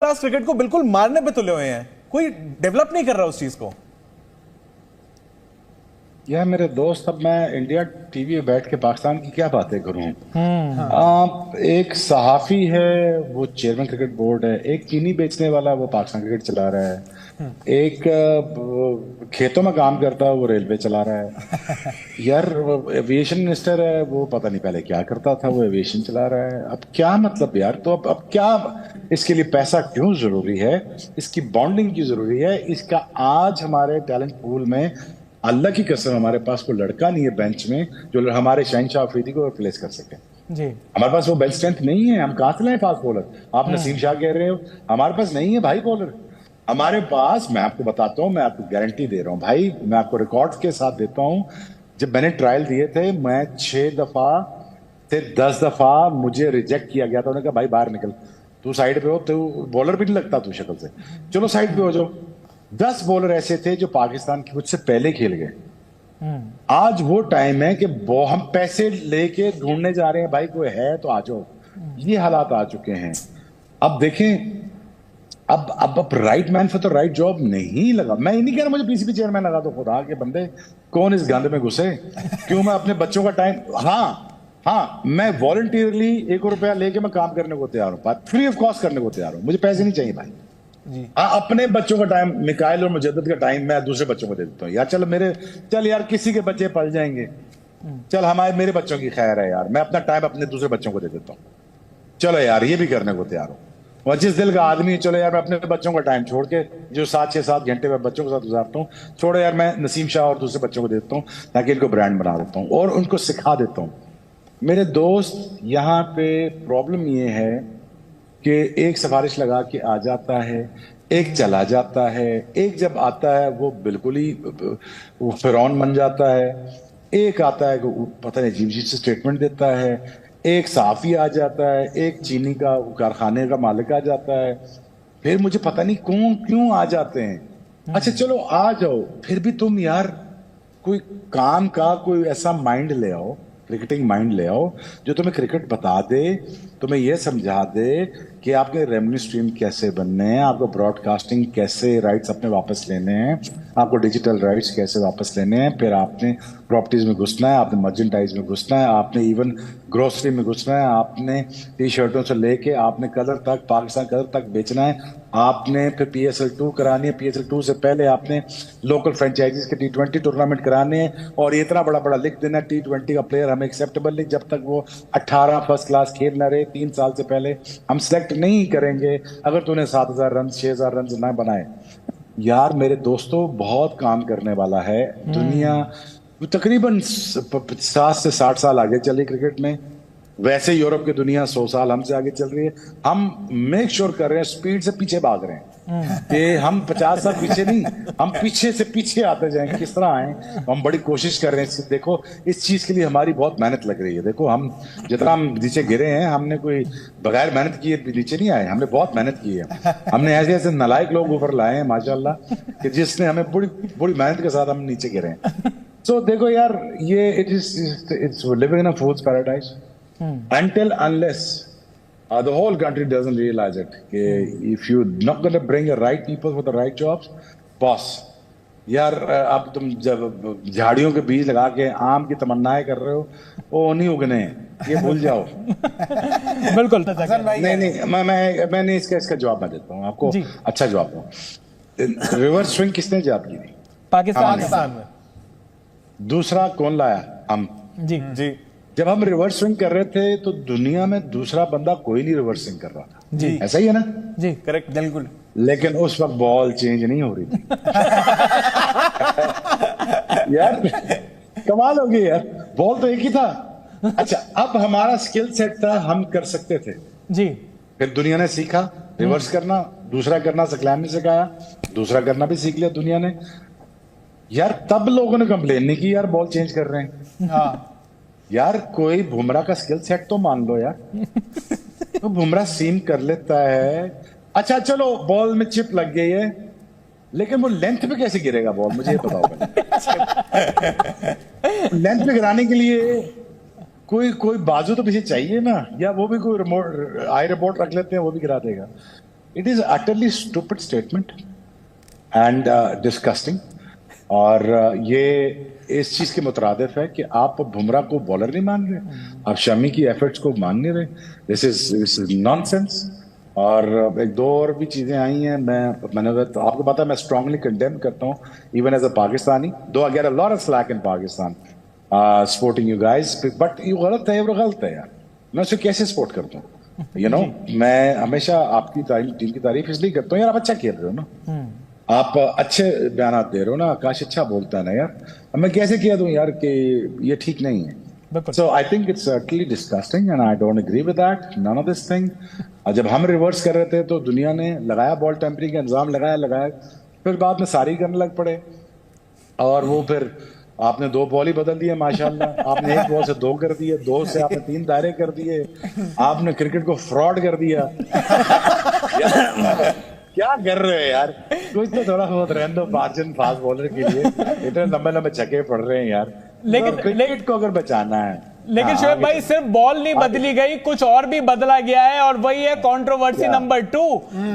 Class cricket को बिल्कुल मारने पे तुले हुए हैं, कोई डेवलप नहीं कर रहा उस चीज को। यह मेरे दोस्त, अब मैं इंडिया टीवी में बैठ के पाकिस्तान की क्या बातें करूं। एक सहाफी है वो चेयरमैन क्रिकेट बोर्ड है, एक चीनी बेचने वाला वो पाकिस्तान क्रिकेट चला रहा है, एक खेतों में काम करता है वो रेलवे चला रहा है। यार एविएशन मिनिस्टर है वो पता नहीं पहले क्या करता था, वो एविएशन चला रहा है। अब क्या मतलब यार, तो अब क्या इसके लिए पैसा क्यों जरूरी है, इसकी बॉन्डिंग क्यों जरूरी है, इसका आज हमारे टैलेंट पूल में अल्लाह की कसम हमारे पास कोई लड़का नहीं है बेंच में जो हमारे शहनशाह अफरीदी को रिप्लेस कर सके। जी हमारे पास वो बेंच स्ट्रेंथ नहीं है, हम कहां से लाए फास्ट बॉलर। आप नसीम शाह कह रहे हो, हमारे पास नहीं है भाई बॉलर। हमारे पास, मैं आपको बताता हूं, मैं आपको गारंटी दे रहा हूं भाई, मैं आपको रिकॉर्ड के साथ देता हूं, जब मैंने ट्रायल दिए थे मैं 6 दफा से 10 दफा मुझे रिजेक्ट किया गया था। उन्होंने कहा भाई बाहर निकल, तू साइड पे हो, तू बॉलर भी नहीं लगता तू शक्ल से, चलो साइड पे हो जाओ। 10 बॉलर ऐसे थे जो पाकिस्तान की मुझसे पहले खेल गए। आज वो टाइम है कि हम पैसे लेके ढूंढने जा रहे हैं, भाई कोई है तो आ जाओ। ये हालात आ चुके हैं। अब देखें, अब right man for the right job नहीं लगा। मैं ये नहीं कह रहा मुझे पीसीबी चेयरमैन लगा दो, खुदा के बंदे कौन इस गंद में घुसे। क्यों मैं अपने बच्चों का टाइम, हाँ मैं वॉलंटियरली 1 रुपया लेके मैं काम करने को तैयार हूं, फ्री ऑफ कॉस्ट करने को तैयार हूं, मुझे पैसे नहीं चाहिए भाई। अपने बच्चों का टाइम, मिकाइल और मुजद्दद का टाइम मैं दूसरे बच्चों को दे देता हूँ। यार चल यार किसी के बच्चे पल जाएंगे, चल मेरे बच्चों की खैर है यार, मैं अपना टाइम अपने दूसरे बच्चों को दे देता हूँ। चलो यार ये भी करने को तैयार हूँ। और जिस दिल का आदमी, चलो यार मैं अपने बच्चों का टाइम छोड़ के जो 7-6-7 घंटे मैं बच्चों के साथ गुजारता हूँ, छोड़ो यार मैं नसीम शाह और दूसरे बच्चों को दे देता हूँ, ताकि इनको ब्रांड बना देता हूँ और उनको सिखा देता हूँ। मेरे दोस्त, यहाँ पे प्रॉब्लम ये है कि एक सिफारिश लगा के आ जाता है, एक चला जाता है, एक जब आता है वो बिल्कुल ही वो फिरौन बन जाता है, एक आता है पता नहीं अजीब से स्टेटमेंट देता है, एक साफी आ जाता है, एक चीनी का कारखाने का मालिक आ जाता है। फिर मुझे पता नहीं क्यों आ जाते हैं। अच्छा चलो आ जाओ, फिर भी तुम यार कोई काम का कोई ऐसा माइंड ले आओ, क्रिकेटिंग माइंड ले आओ जो तुम्हें क्रिकेट बता दे, तुम्हें यह समझा दे कि आपके रेवेन्यू स्ट्रीम कैसे बनने हैं, आपको ब्रॉडकास्टिंग कैसे राइट्स अपने वापस लेने हैं, आपको डिजिटल राइट्स कैसे वापस लेने हैं, फिर आपने प्रॉपर्टीज में घुसना है, आपने मर्चेंटाइज में घुसना है, आपने इवन ग्रोसरी में घुसना है, आपने टी शर्टों से लेके आपने कलर तक, पाकिस्तान कलर तक बेचना है, आपने फिर PSL 2 करानी है, PSL 2 से पहले आपने लोकल फ्रेंचाइजीज के T20 टूर्नामेंट कराने हैं, और इतना बड़ा लिख देना T20 का प्लेयर हमें एक्सेप्टेबल नहीं जब तक वो 18 फर्स्ट क्लास खेल ना रहे 3 साल से पहले, हम सिलेक्ट नहीं करेंगे अगर तूने 7,000 रन 6,000 रन ना बनाए। यार मेरे दोस्तों, बहुत काम करने वाला है दुनिया, तकरीबन 50 से 60 साल आगे चली क्रिकेट में। वैसे यूरोप की दुनिया 100 साल हमसे आगे चल रही है। हम मेक श्योर कर रहे हैं, स्पीड से पीछे भाग रहे हैं कि हम 50 साल पीछे नहीं, हम पीछे से पीछे आते जाएं। किस तरह आए, हम बड़ी कोशिश कर रहे हैं। देखो इस चीज के लिए हमारी बहुत मेहनत लग रही है। देखो हम जितना हम नीचे गिरे हैं, हमने कोई बगैर मेहनत किए नीचे नहीं आए, हमने बहुत मेहनत की है। हमने ऐसे ऐसे नालायक लोग ऊपर लाए हैं माशाल्लाह, कि जिसने हमें बड़ी मेहनत के साथ हम नीचे गिरे हैं। सो देखो यार, ये it's living in a fools paradise until unless the whole country doesn't realize it, if you're not going to bring the right people for the right jobs, boss यार अब तुम जब झाड़ियों के बीज लगा के आम की तमन्नाएं कर रहे हो, वो नहीं उगने, ये भूल जाओ। बिल्कुल मैंने इसका जवाब मैं देता हूँ आपको, अच्छा जवाब दूं। रिवर्स स्विंग किसने ईजाद की थी? पाकिस्तान में। दूसरा कौन लाया? हम। जी जब हम रिवर्स स्विंग कर रहे थे तो दुनिया में दूसरा बंदा कोई नहीं रिवर्स स्विंग कर रहा था। जी ऐसा ही है ना? जी करेक्ट, बिल्कुल। लेकिन उस वक्त बॉल चेंज नहीं हो रही थी। यार कमाल हो गई यार, बॉल तो एक ही था। अच्छा, अब हमारा स्किल सेट था, हम कर सकते थे। जी फिर दुनिया ने सीखा रिवर्स करना, दूसरा करना सकलैन ने सिखाया, दूसरा करना भी सीख लिया दुनिया ने। यार तब लोगों ने कंप्लेन नहीं की यार बॉल चेंज कर रहे हैं। हाँ यार कोई बुमराह का स्किल सेट तो मान लो यार। तो बुमराह सीम कर लेता है। अच्छा चलो बॉल में चिप लग गई है, लेकिन वो लेंथ पे कैसे गिरेगा बॉल, मुझे ये बताओ पहले। लेंथ पे गिराने के लिए कोई बाजू तो पीछे चाहिए ना, या वो भी कोई रिमोट आई रिपोर्ट रख लेते हैं वो भी गिरा देगा। It is utterly stupid statement and disgusting. और ये इस चीज के मुतरादिफ है कि आप बुमराह को बॉलर नहीं मान रहे, आप शमी की एफर्ट्स को मान नहीं रहे। This is nonsense. और एक दो और भी चीजें आई हैं, मैंने तो आपको पता है मैं स्ट्रांगली कंडेम करता हूँ इवन एज अ पाकिस्तानी, दो I get a lot of slack in Pakistan supporting you guys, but ये गलत है, वो गलत है यार। मैं उसे कैसे सपोर्ट करता हूँ? यू नो, मैं हमेशा आपकी टीम की तारीफ इसलिए करता हूँ यार, आप अच्छा खेल रहे हो ना, आप अच्छे बयान दे रहे हो ना, आकाश अच्छा बोलता है ना यार, अब मैं कैसे कह दूं यार कि ये ठीक नहीं है। So I think it's utterly disgusting and I don't agree with that. None of this thing. जब हम रिवर्स कर रहे थे तो दुनिया ने लगाया बॉल टेम्परिंग का इंतजाम, लगाया, फिर बाद में सारी करने लग पड़े, और वो फिर आपने 2 बॉल ही बदल दिए माशाल्लाह। आपने 1 बॉल से 2 कर दिए, 2 से आपने 3 दायरे कर दिए, आपने क्रिकेट को फ्रॉड कर दिया। क्या कर रहे हो यार? कुछ तो थोड़ा बहुत रहने दो फास्ट बॉलर के लिए, इतने लंबे छक्के पड़ रहे हैं यार। लेकिन क्रिकेट को अगर बचाना है, लेकिन शोएब भाई सिर्फ बॉल नहीं बदली गई, कुछ और भी बदला गया है, और वही है कंट्रोवर्सी नंबर 2।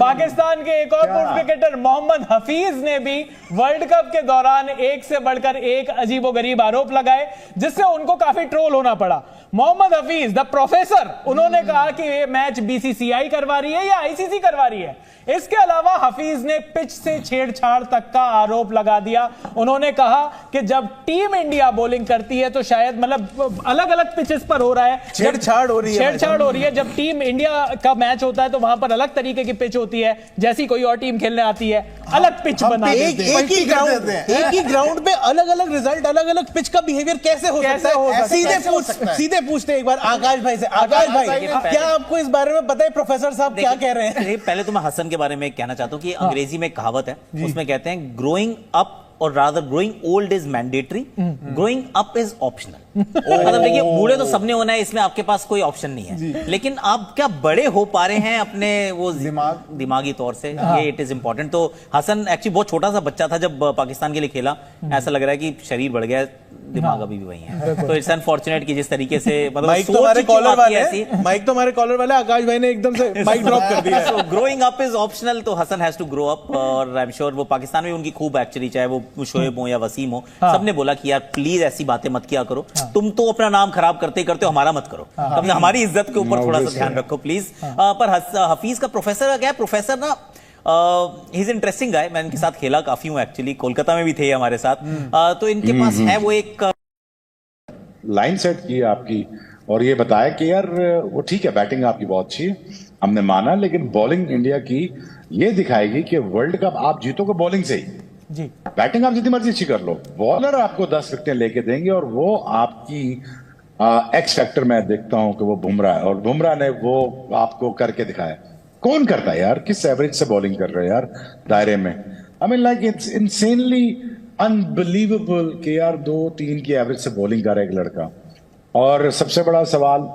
पाकिस्तान के एक और पूर्व क्रिकेटर मोहम्मद हफीज ने भी वर्ल्ड कप के दौरान एक से बढ़कर एक अजीबोगरीब आरोप लगाए, जिससे उनको काफी ट्रोल होना पड़ा। मोहम्मद हफीज द प्रोफेसर, उन्होंने कहा कि ये मैच बीसीसीआई करवा रही है या आईसीसी करवा रही है। इसके अलावा हफीज ने पिच से छेड़छाड़ तक का आरोप लगा दिया। उन्होंने कहा कि जब टीम इंडिया बॉलिंग करती है तो शायद मतलब अलग अलग पिचेस पर हो रहा है, छेड़छाड़ हो रही है। जब टीम इंडिया का मैच होता है तो वहां पर अलग तरीके की पिच होती है, जैसी कोई और टीम खेलने आती है अलग पिच बना एक ही ग्राउंड पे अलग अलग रिजल्ट, अलग अलग पिच का बिहेवियर कैसे हो सकता है? सीधे पूछते हैं एक बार आकाश भाई से। आकाश भाई, क्या आपको इस बारे में पता है प्रोफेसर साहब क्या कह रहे हैं? पहले तो मैं हसन के बारे में कहना चाहता हूं कि अंग्रेजी में कहावत है, उसमें कहते हैं ग्रोइंग अप और rather growing old is mandatory, growing up is optional. मतलब देखिए, बूढ़े तो सबने होना है, इसमें आपके पास कोई ऑप्शन नहीं है, लेकिन आप क्या बड़े हो पा रहे हैं अपने वो दिमागी तौर से, ये इट इज इंपॉर्टेंट। तो हसन एक्चुअली बहुत छोटा सा बच्चा था जब पाकिस्तान के लिए खेला, ऐसा लग रहा है कि शरीर बढ़ गया, दिमाग अभी भी वही है। तो इट्स अनफॉर्चुनेट कि जिस तरीके से मतलब माइक तो हमारे कॉलर वाले आकाश भाई ने एकदम से माइक ड्रॉप कर दिया। So growing up is optional, तो Hasan has to grow up, और आई एम श्योर वो पाकिस्तान में उनकी खूब एक्चुअली, चाहे वो शोएब हो या वसीम हो, सबने बोला कि यार प्लीज ऐसी बातें मत किया करो, तुम तो अपना नाम खराब करते हो, हमारा मत करो, तुमने हमारी इज्जत के ऊपर थोड़ा सा ध्यान रखो प्लीज। पर हफीज का प्रोफेसर क्या है, प्रोफेसर ना ही इज इंटरेस्टिंग गाय, मैं इनके साथ खेला काफी हूँ एक्चुअली, कोलकाता में भी थे हमारे साथ। तो इनके पास है वो एक लाइन सेट की आपकी, और ये बताया कि यार वो ठीक है, बैटिंग आपकी बहुत अच्छी है, हमने माना, लेकिन बॉलिंग इंडिया की ये दिखाएगी कि वर्ल्ड कप आप जीतोगे बॉलिंग से ही जी। बैटिंग आप जितनी मर्जी अच्छी कर लो, बॉलर आपको 10 विकेटें लेके देंगे, और वो आपकी एक्स फैक्टर मैं देखता हूं कि वो बुमराह है, और बुमराह ने वो आपको करके दिखाया। कौन करता है यार? किस एवरेज से बॉलिंग कर रहे हो यार दायरे में? I mean like it's insanely unbelievable कि यार 2-3 की एवरेज से बॉलिंग कर रहा है एक लड़का। और सबसे बड़ा सवाल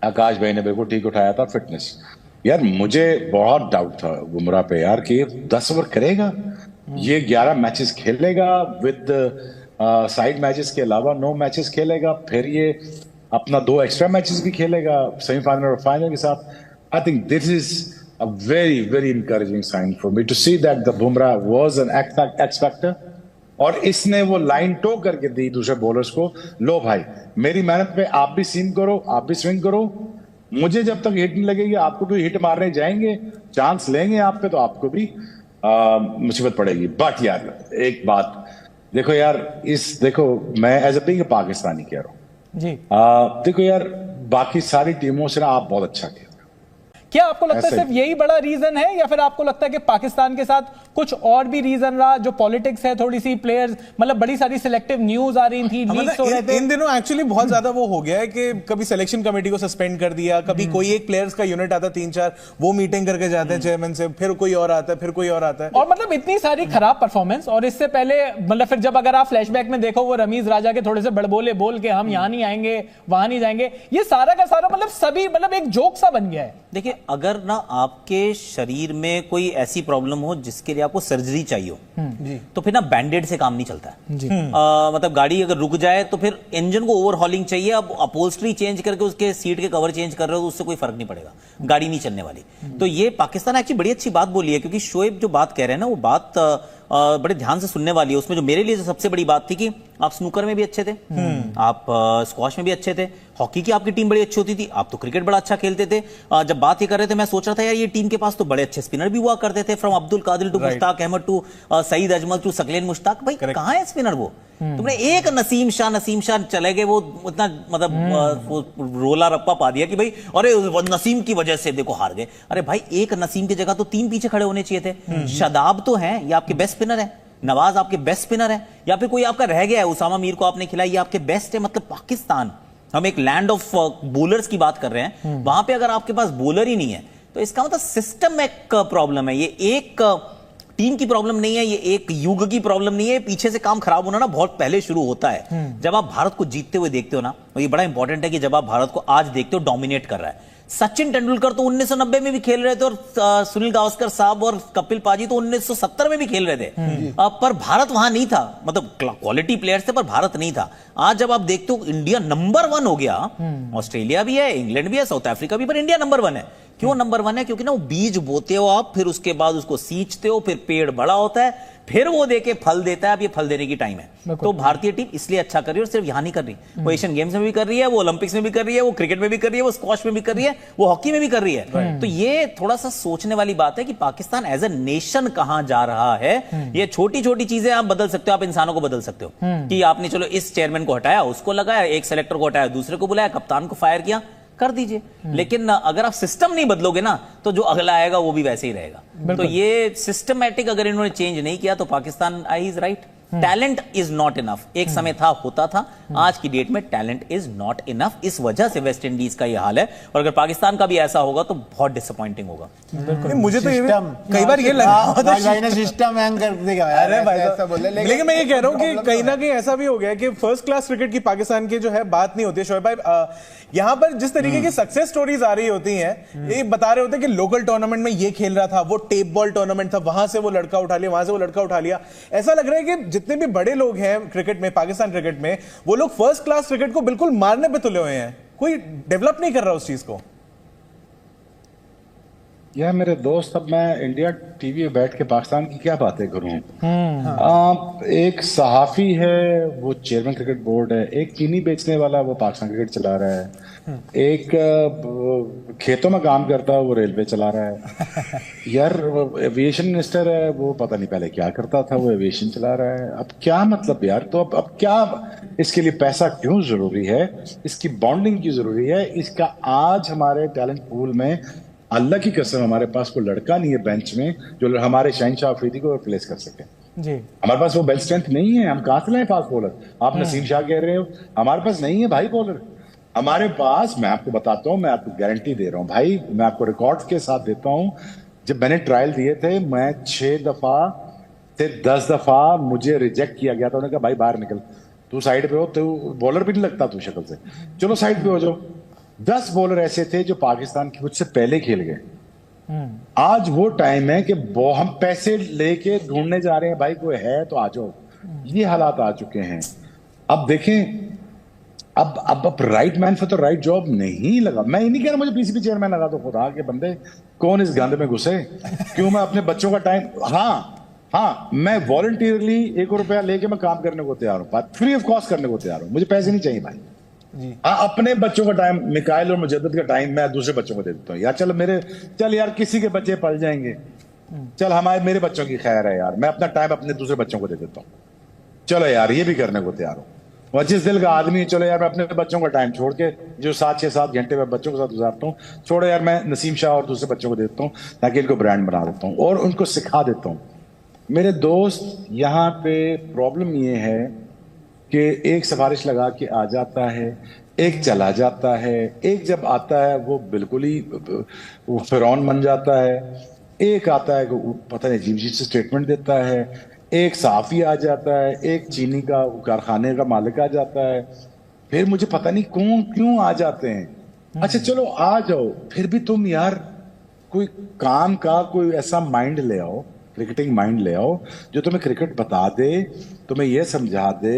आकाश भाई ने बिल्कुल ठीक उठाया था, फिटनेस। यार मुझे बहुत डाउट था बुमराह पे यार कि 10 ओवर करेगा, ये 11 मैचेस खेलेगा विद साइड मैचेस के अलावा 9 मैचेस खेलेगा, फिर ये अपना 2 एक्स्ट्रा मैचेस भी खेलेगा सेमीफाइनल और फाइनल के साथ। I think this is a very very encouraging sign for me to see that the Bumrah was an X factor, और इसने वो लाइन टो करके दी दूसरे बॉलर्स को, लो भाई मेरी मेहनत पे आप भी सीम करो, आप भी स्विंग करो, मुझे जब तक हिट नहीं लगेगी आपको भी हिट मारने जाएंगे, चांस लेंगे आप पे तो आपको भी मुसीबत पड़ेगी। बट यार एक बात देखो यार, देखो मैं एज ए पाकिस्तानी कह रहा हूं जी, देखो यार बाकी सारी टीमों से ना आप बहुत अच्छा खेल। क्या आपको लगता है सिर्फ यही बड़ा रीजन है, या फिर आपको लगता है कि पाकिस्तान के साथ कुछ और भी रीजन रहा, जो पॉलिटिक्स है थोड़ी सी, प्लेयर्स मतलब बड़ी सारी सिलेक्टिव न्यूज आ रही थी, लीक्स हो रहे थे इन दिनों एक्चुअली बहुत ज्यादा वो हो गया है कि कभी सिलेक्शन कमेटी को सस्पेंड कर दिया, कभी कोई एक प्लेयर्स का यूनिट आता है 3-4, वो मीटिंग करके जाते हैं चेयरमैन से, फिर कोई और आता है, फिर कोई और आता है, और मतलब इतनी सारी खराब परफॉर्मेंस। और इससे पहले मतलब फिर जब अगर आप फ्लैशबैक में देखो, वो रमीज राजा के थोड़े से बड़बोले बोल के हम यहां नहीं आएंगे वहां नहीं जाएंगे, ये सारा का सारा मतलब सभी मतलब एक जोक सा बन गया है। देखिए अगर ना आपके शरीर में कोई ऐसी प्रॉब्लम हो जिसके लिए आपको सर्जरी चाहिए हो, तो फिर ना बैंडेड से काम नहीं चलता है। मतलब गाड़ी अगर रुक जाए तो फिर इंजन को ओवरहॉलिंग चाहिए। अब अपहोल्स्ट्री चेंज करके उसके सीट के कवर चेंज कर रहे हो तो उससे कोई फर्क नहीं पड़ेगा, गाड़ी नहीं चलने वाली। तो ये पाकिस्तान एक्चुअली बड़ी अच्छी बात बोली है, क्योंकि शोएब जो बात कह रहे हैं ना वो बात बड़े ध्यान से सुनने वाली है। उसमें जो मेरे लिए सबसे बड़ी बात थी कि आप स्नूकर में भी अच्छे थे, आप स्क्वॉश में भी अच्छे थे, हॉकी की आपकी टीम बड़ी अच्छी होती थी, आप तो क्रिकेट बड़ा अच्छा खेलते थे। जब बात ये कर रहे थे मैं सोच रहा था यार ये टीम के पास तो बड़े अच्छे स्पिनर भी हुआ करते थे, from Abdul Qadir to Mushtaq Ahmed to Saeed Ajmal to Saqlain Mushtaq. भाई कहां है स्पिनर वो? तुमने एक नसीम शाह चले गए, वो इतना मतलब वो रोला रप्पा पा दिया कि भाई अरे नसीम की वजह से देखो हार गए। अरे भाई एक नसीम की जगह तो 3 पीछे खड़े होने चाहिए थे। शादाब तो है, ये आपके बेस्ट स्पिनर है, नवाज आपके बेस्ट स्पिनर है, या फिर कोई आपका रह गया है, उसामा मीर को आपने खिलाई, ये आपके बेस्ट है। मतलब पाकिस्तान, हम एक लैंड ऑफ बॉलर्स की बात कर रहे हैं, वहां पे अगर आपके पास बॉलर ही नहीं है तो इसका मतलब सिस्टम एक प्रॉब्लम है। ये एक टीम की प्रॉब्लम नहीं है, ये एक युग की प्रॉब्लम नहीं है। पीछे से काम खराब होना ना बहुत पहले शुरू होता है। जब आप भारत को जीतते हुए देखते हो ना, तो ये बड़ा इंपॉर्टेंट है कि जब आप भारत को आज देखते हो डोमिनेट कर रहा है। सचिन तेंदुलकर तो 1990 में भी खेल रहे थे, और सुनील गावस्कर साहब और कपिल पाजी तो 1970 में भी खेल रहे थे, पर भारत वहां नहीं था। मतलब क्वालिटी प्लेयर्स थे पर भारत नहीं था। आज जब आप देखते हो इंडिया नंबर 1 हो गया, ऑस्ट्रेलिया भी है, इंग्लैंड भी है, साउथ अफ्रीका भी, पर इंडिया नंबर 1 है। क्यों नंबर 1 है? क्योंकि ना वो बीज बोते हो आप, फिर उसके बाद उसको सींचते हो, फिर पेड़ बड़ा होता है, फिर वो देके फल देता है। अब ये फल देने की टाइम है। तो भारतीय टीम इसलिए अच्छा कर रही है, और सिर्फ यहां नहीं कर रही, वो एशियन गेम्स में भी कर रही है, वो ओलंपिक्स में भी कर रही है, वो क्रिकेट में भी कर रही है, वो स्क्वॉश में भी कर रही है, वो हॉकी में भी कर रही है। तो ये थोड़ा सा सोचने वाली बात है कि पाकिस्तान एज ए नेशन कहां जा रहा है। ये छोटी छोटी चीजें आप बदल सकते हो, आप इंसानों को बदल सकते हो कि आपने चलो इस चेयरमैन को हटाया, उसको लगाया, एक सेलेक्टर को हटाया, दूसरे को बुलाया, कप्तान को फायर किया, कर दीजिए। लेकिन अगर आप सिस्टम नहीं बदलोगे ना, तो जो अगला आएगा वो भी वैसे ही रहेगा। तो ये सिस्टमैटिक अगर इन्होंने चेंज नहीं किया तो Pakistan I is right, talent is not enough. एक समय था, होता था, आज की डेट में टैलेंट इज नॉट इनफ। इस वजह से वेस्ट इंडीज का यह हाल है, और अगर पाकिस्तान का भी ऐसा होगा तो बहुत डिसअपॉइंटिंग होगा। मुझे तो कई बार ये लगा सिस्टम हैंग कर देगा। अरे भाई ऐसा बोले, लेकिन मैं ये कह रहा हूँ कि कहीं ना कहीं ऐसा भी हो गया कि फर्स्ट क्लास क्रिकेट की पाकिस्तान की जो है बात नहीं होती है। शोएब भाई, यहाँ पर जिस तरीके की सक्सेस स्टोरीज आ रही होती हैं, ये बता रहे होते हैं कि लोकल टूर्नामेंट में ये खेल रहा था, वो टेप बॉल टूर्नामेंट था, वहां से वो लड़का उठा लिया, वहां से वो लड़का उठा लिया। ऐसा लग रहा है कि जितने भी बड़े लोग हैं क्रिकेट में, पाकिस्तान क्रिकेट में, वो लोग फर्स्ट क्लास क्रिकेट को बिल्कुल मारने पे तुले हुए हैं। कोई डेवलप नहीं कर रहा उस चीज को। यार मेरे दोस्त, अब मैं इंडिया टीवी में बैठ के पाकिस्तान की क्या बातें करूं। एक सहाफी है, वो चेयरमैन क्रिकेट बोर्ड है, एक चीनी बेचने वाला वो पाकिस्तान क्रिकेट चला रहा है, एक खेतों में काम करता है वो रेलवे चला रहा है। यार एविएशन मिनिस्टर है, वो पता नहीं पहले क्या करता था, वो एविएशन चला रहा है। अब क्या मतलब यार, तो अब क्या इसके लिए पैसा क्यों जरूरी है, इसकी बॉन्डिंग क्यों जरूरी है, इसका आज हमारे टैलेंट पूल में अल्लाह की कसम हमारे पास कोई लड़का नहीं है बेंच में जो हमारे शहनशाह अफरीदी को रिप्लेस कर सके। जी हमारे पास वो बेंच स्ट्रेंथ नहीं है। हम कहां से लाए फास्ट बॉलर? आप नसीम शाह कह रहे हो, हमारे पास नहीं है भाई बॉलर। हमारे पास, मैं आपको बताता हूं, मैं आपको गारंटी दे रहा हूं भाई, मैं आपको रिकॉर्ड्स के साथ देता हूं। जब मैंने ट्रायल दिए थे, मैं 6 दफा से 10 दफा मुझे रिजेक्ट किया गया था। उन्होंने कहा भाई बाहर निकल, तू साइड पे हो, तू बॉलर भी नहीं लगता तू शक्ल से, चलो साइड पे हो जाओ। 10 बॉलर ऐसे थे जो पाकिस्तान की मुझसे पहले खेल गए। आज वो टाइम है कि हम पैसे लेके ढूंढने जा रहे हैं, भाई कोई है तो आ जाओ। ये हालात आ चुके हैं। अब देखें, अब right man for the right job नहीं लगा। मैं ये नहीं कह रहा मुझे पीसीबी चेयरमैन लगा दो, खुदा के बंदे कौन इस गंद में घुसे। क्यों मैं अपने बच्चों का टाइम, हाँ मैं वॉलंटियरली 1 रुपया लेके मैं काम करने को तैयार हूं, फ्री ऑफ कॉस्ट करने को तैयार हूं, मुझे पैसे नहीं चाहिए भाई। अपने बच्चों का टाइम, मिकाइल और मुजद्दद का टाइम मैं दूसरे बच्चों को दे देता हूँ। यार चल यार किसी के बच्चे पल जाएंगे, चल मेरे बच्चों की खैर है यार, मैं अपना टाइम अपने दूसरे बच्चों को दे देता हूँ। चलो यार ये भी करने को तैयार हूँ। और जिस दिल का आदमी, चलो यार मैं अपने बच्चों का टाइम छोड़ के जो 7-6-7 घंटे मैं बच्चों के साथ गुजारता हूँ, छोड़ो यार मैं नसीम शाह और दूसरे बच्चों को देता हूँ, ताकि इनको ब्रांड बना देता हूँ और उनको सिखा देता हूँ। मेरे दोस्त, यहाँ पे प्रॉब्लम ये है कि एक सिफारिश लगा के आ जाता है, एक चला जाता है, एक जब आता है वो बिल्कुल ही वो फिरौन बन जाता है, एक आता है कि पता नहीं अजीब से स्टेटमेंट देता है, एक साफी आ जाता है, एक चीनी का कारखाने का मालिक आ जाता है। फिर मुझे पता नहीं क्यों आ जाते हैं। अच्छा चलो आ जाओ, फिर भी तुम यार कोई काम का कोई ऐसा माइंड ले आओ, क्रिकेटिंग माइंड ले आओ जो तुम्हें क्रिकेट बता दे, तुम्हें यह समझा दे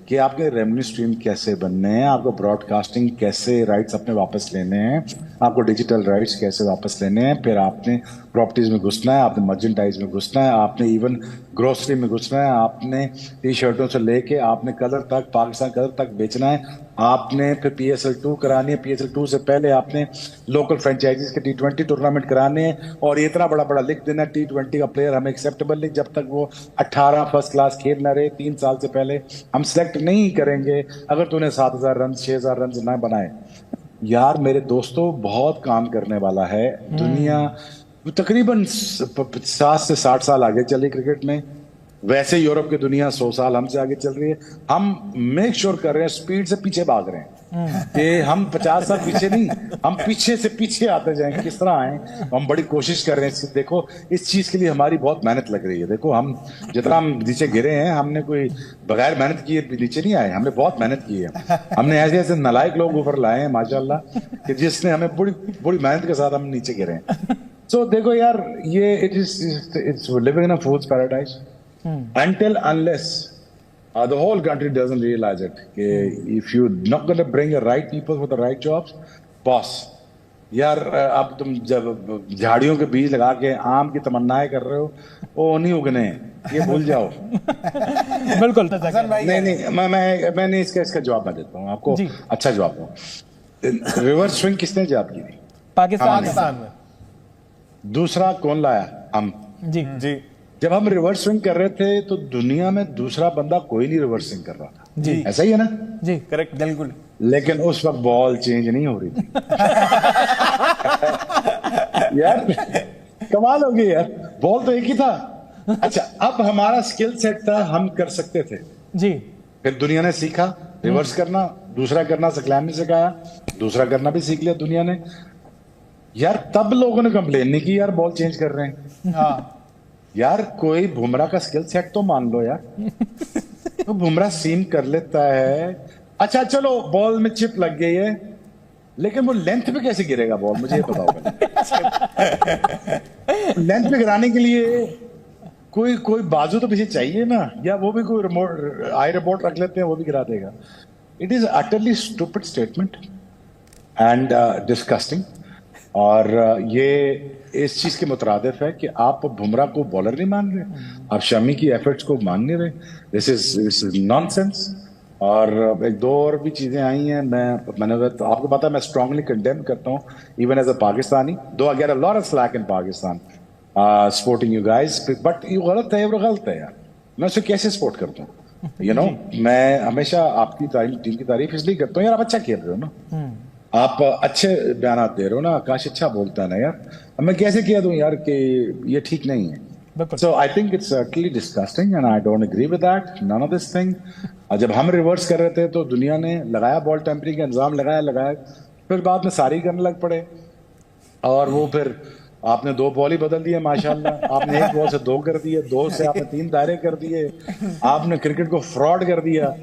कि आपके रेवेन्यू स्ट्रीम कैसे बनने हैं, आपको ब्रॉडकास्टिंग कैसे राइट्स अपने वापस लेने हैं, आपको डिजिटल राइट्स कैसे वापस लेने हैं, फिर आपने प्रॉपर्टीज में घुसना है, आपने मर्चेंटाइज में घुसना है, आपने इवन ग्रोसरी में घुसना है, आपने टी शर्टों से लेके आपने कलर तक, पाकिस्तान कलर तक बेचना है, आपने फिर PSL2 करानी है, PSL2 से पहले आपने लोकल फ्रेंचाइजीज के T20 टूर्नामेंट कराने हैं, और ये इतना बड़ा बड़ा लिख देना T20 का प्लेयर हमें एक्सेप्टेबल नहीं जब तक वो 18 फर्स्ट क्लास खेल ना रहे, 3 साल से पहले हम सिलेक्ट नहीं करेंगे अगर तूने 7,000 रन 6,000 रन ना बनाए। यार मेरे दोस्तों, बहुत काम करने वाला है दुनिया, तकरीबन 60 से 60 साल आगे चली क्रिकेट में। वैसे यूरोप की दुनिया 100 साल हमसे आगे चल रही है। हम मेक श्योर कर रहे हैं, स्पीड से पीछे भाग रहे हैं कि हम 50 साल पीछे नहीं, हम पीछे से पीछे आते जाएं। किस तरह आए, हम बड़ी कोशिश कर रहे हैं। देखो इस चीज के लिए हमारी बहुत मेहनत लग रही है। देखो हम जितना हम नीचे गिरे हैं, हमने कोई बगैर मेहनत किए नीचे नहीं आए, हमने बहुत मेहनत की है। हमने ऐसे ऐसे नालायक लोग ऊपर लाए हैं माशाल्लाह कि जिसने हमें बड़ी मेहनत के साथ हम नीचे गिरे हैं। तो देखो यार, ये it's living in a fools paradise until unless the whole country doesn't realize it, if you're not going to bring the right people for the right jobs, boss, यार अब तुम जब झाड़ियों के बीज लगा के आम की तमन्नाएं कर रहे हो, वो नहीं उगने, ये भूल जाओ। बिल्कुल मैंने इसका जवाब मैं देता हूँ आपको, अच्छा जवाब दूँ। रिवर्स स्विंग किसने जवाब की थी? पाकिस्तान में। दूसरा कौन लाया? हम। जी। जब हम रिवर्स स्विंग कर रहे थे तो दुनिया में दूसरा बंदा कोई नहीं रिवर्स स्विंग कर रहा था। जी ऐसा ही है ना? जी करेक्ट, बिल्कुल। लेकिन उस वक्त बॉल चेंज नहीं हो रही थी। यार कमाल हो गई यार, बॉल तो एक ही था। अच्छा, अब हमारा स्किल सेट था, हम कर सकते थे। जी। फिर दुनिया ने सीखा रिवर्स करना, दूसरा करना सकलैम ने सिखाया, दूसरा करना भी सीख लिया दुनिया ने। यार तब लोगों ने कंप्लेन नहीं की यार बॉल चेंज कर रहे हैं। हाँ यार कोई बुमराह का स्किल सेट तो मान लो यार। तो बुमराह सीम कर लेता है। अच्छा चलो बॉल में चिप लग गई है, लेकिन वो लेंथ पे कैसे गिरेगा बॉल, मुझे ये बताओ। लेंथ पे गिराने के लिए कोई बाजू तो पीछे चाहिए ना, या वो भी कोई रिमोट आई रिमोट रख लेते हैं, वो भी गिरा देगा। It is utterly stupid statement and disgusting. और ये इस चीज के मुतरादिफ है कि आप बुमराह को बॉलर नहीं मान रहे, आप शमी की एफर्ट्स को मान नहीं रहे। This is nonsense. और एक दो और भी चीजें आई हैं, मैंने तो आपको पता है मैं स्ट्रांगली कंडेम करता हूँ इवन एज अ पाकिस्तानी, दो I get a lot of slack in Pakistan supporting you guys, but ये गलत है, वो गलत है यार। मैं उसे कैसे सपोर्ट करता हूँ? यू नो, मैं हमेशा आपकी टीम की तारीफ इसलिए करता हूँ यार, आप अच्छा खेल रहे हो ना, आप अच्छे बयान दे रहे हो ना, आकाश अच्छा बोलता है ना यार, मैं कैसे कह दूं यार कि ये ठीक नहीं है। So I think it's utterly disgusting and I don't agree with that, none of this thing। जब हम रिवर्स कर रहे थे तो दुनिया ने लगाया बॉल टेम्परिंग का इंतजाम, लगाया, फिर बाद में सारी करने लग पड़े, और वो फिर आपने 2 बॉल ही बदल दिए माशाल्लाह। आपने 1 बॉल से 2 कर दिए, 2 से आपने 3 दायरे कर दिए, आपने क्रिकेट को फ्रॉड कर दिया।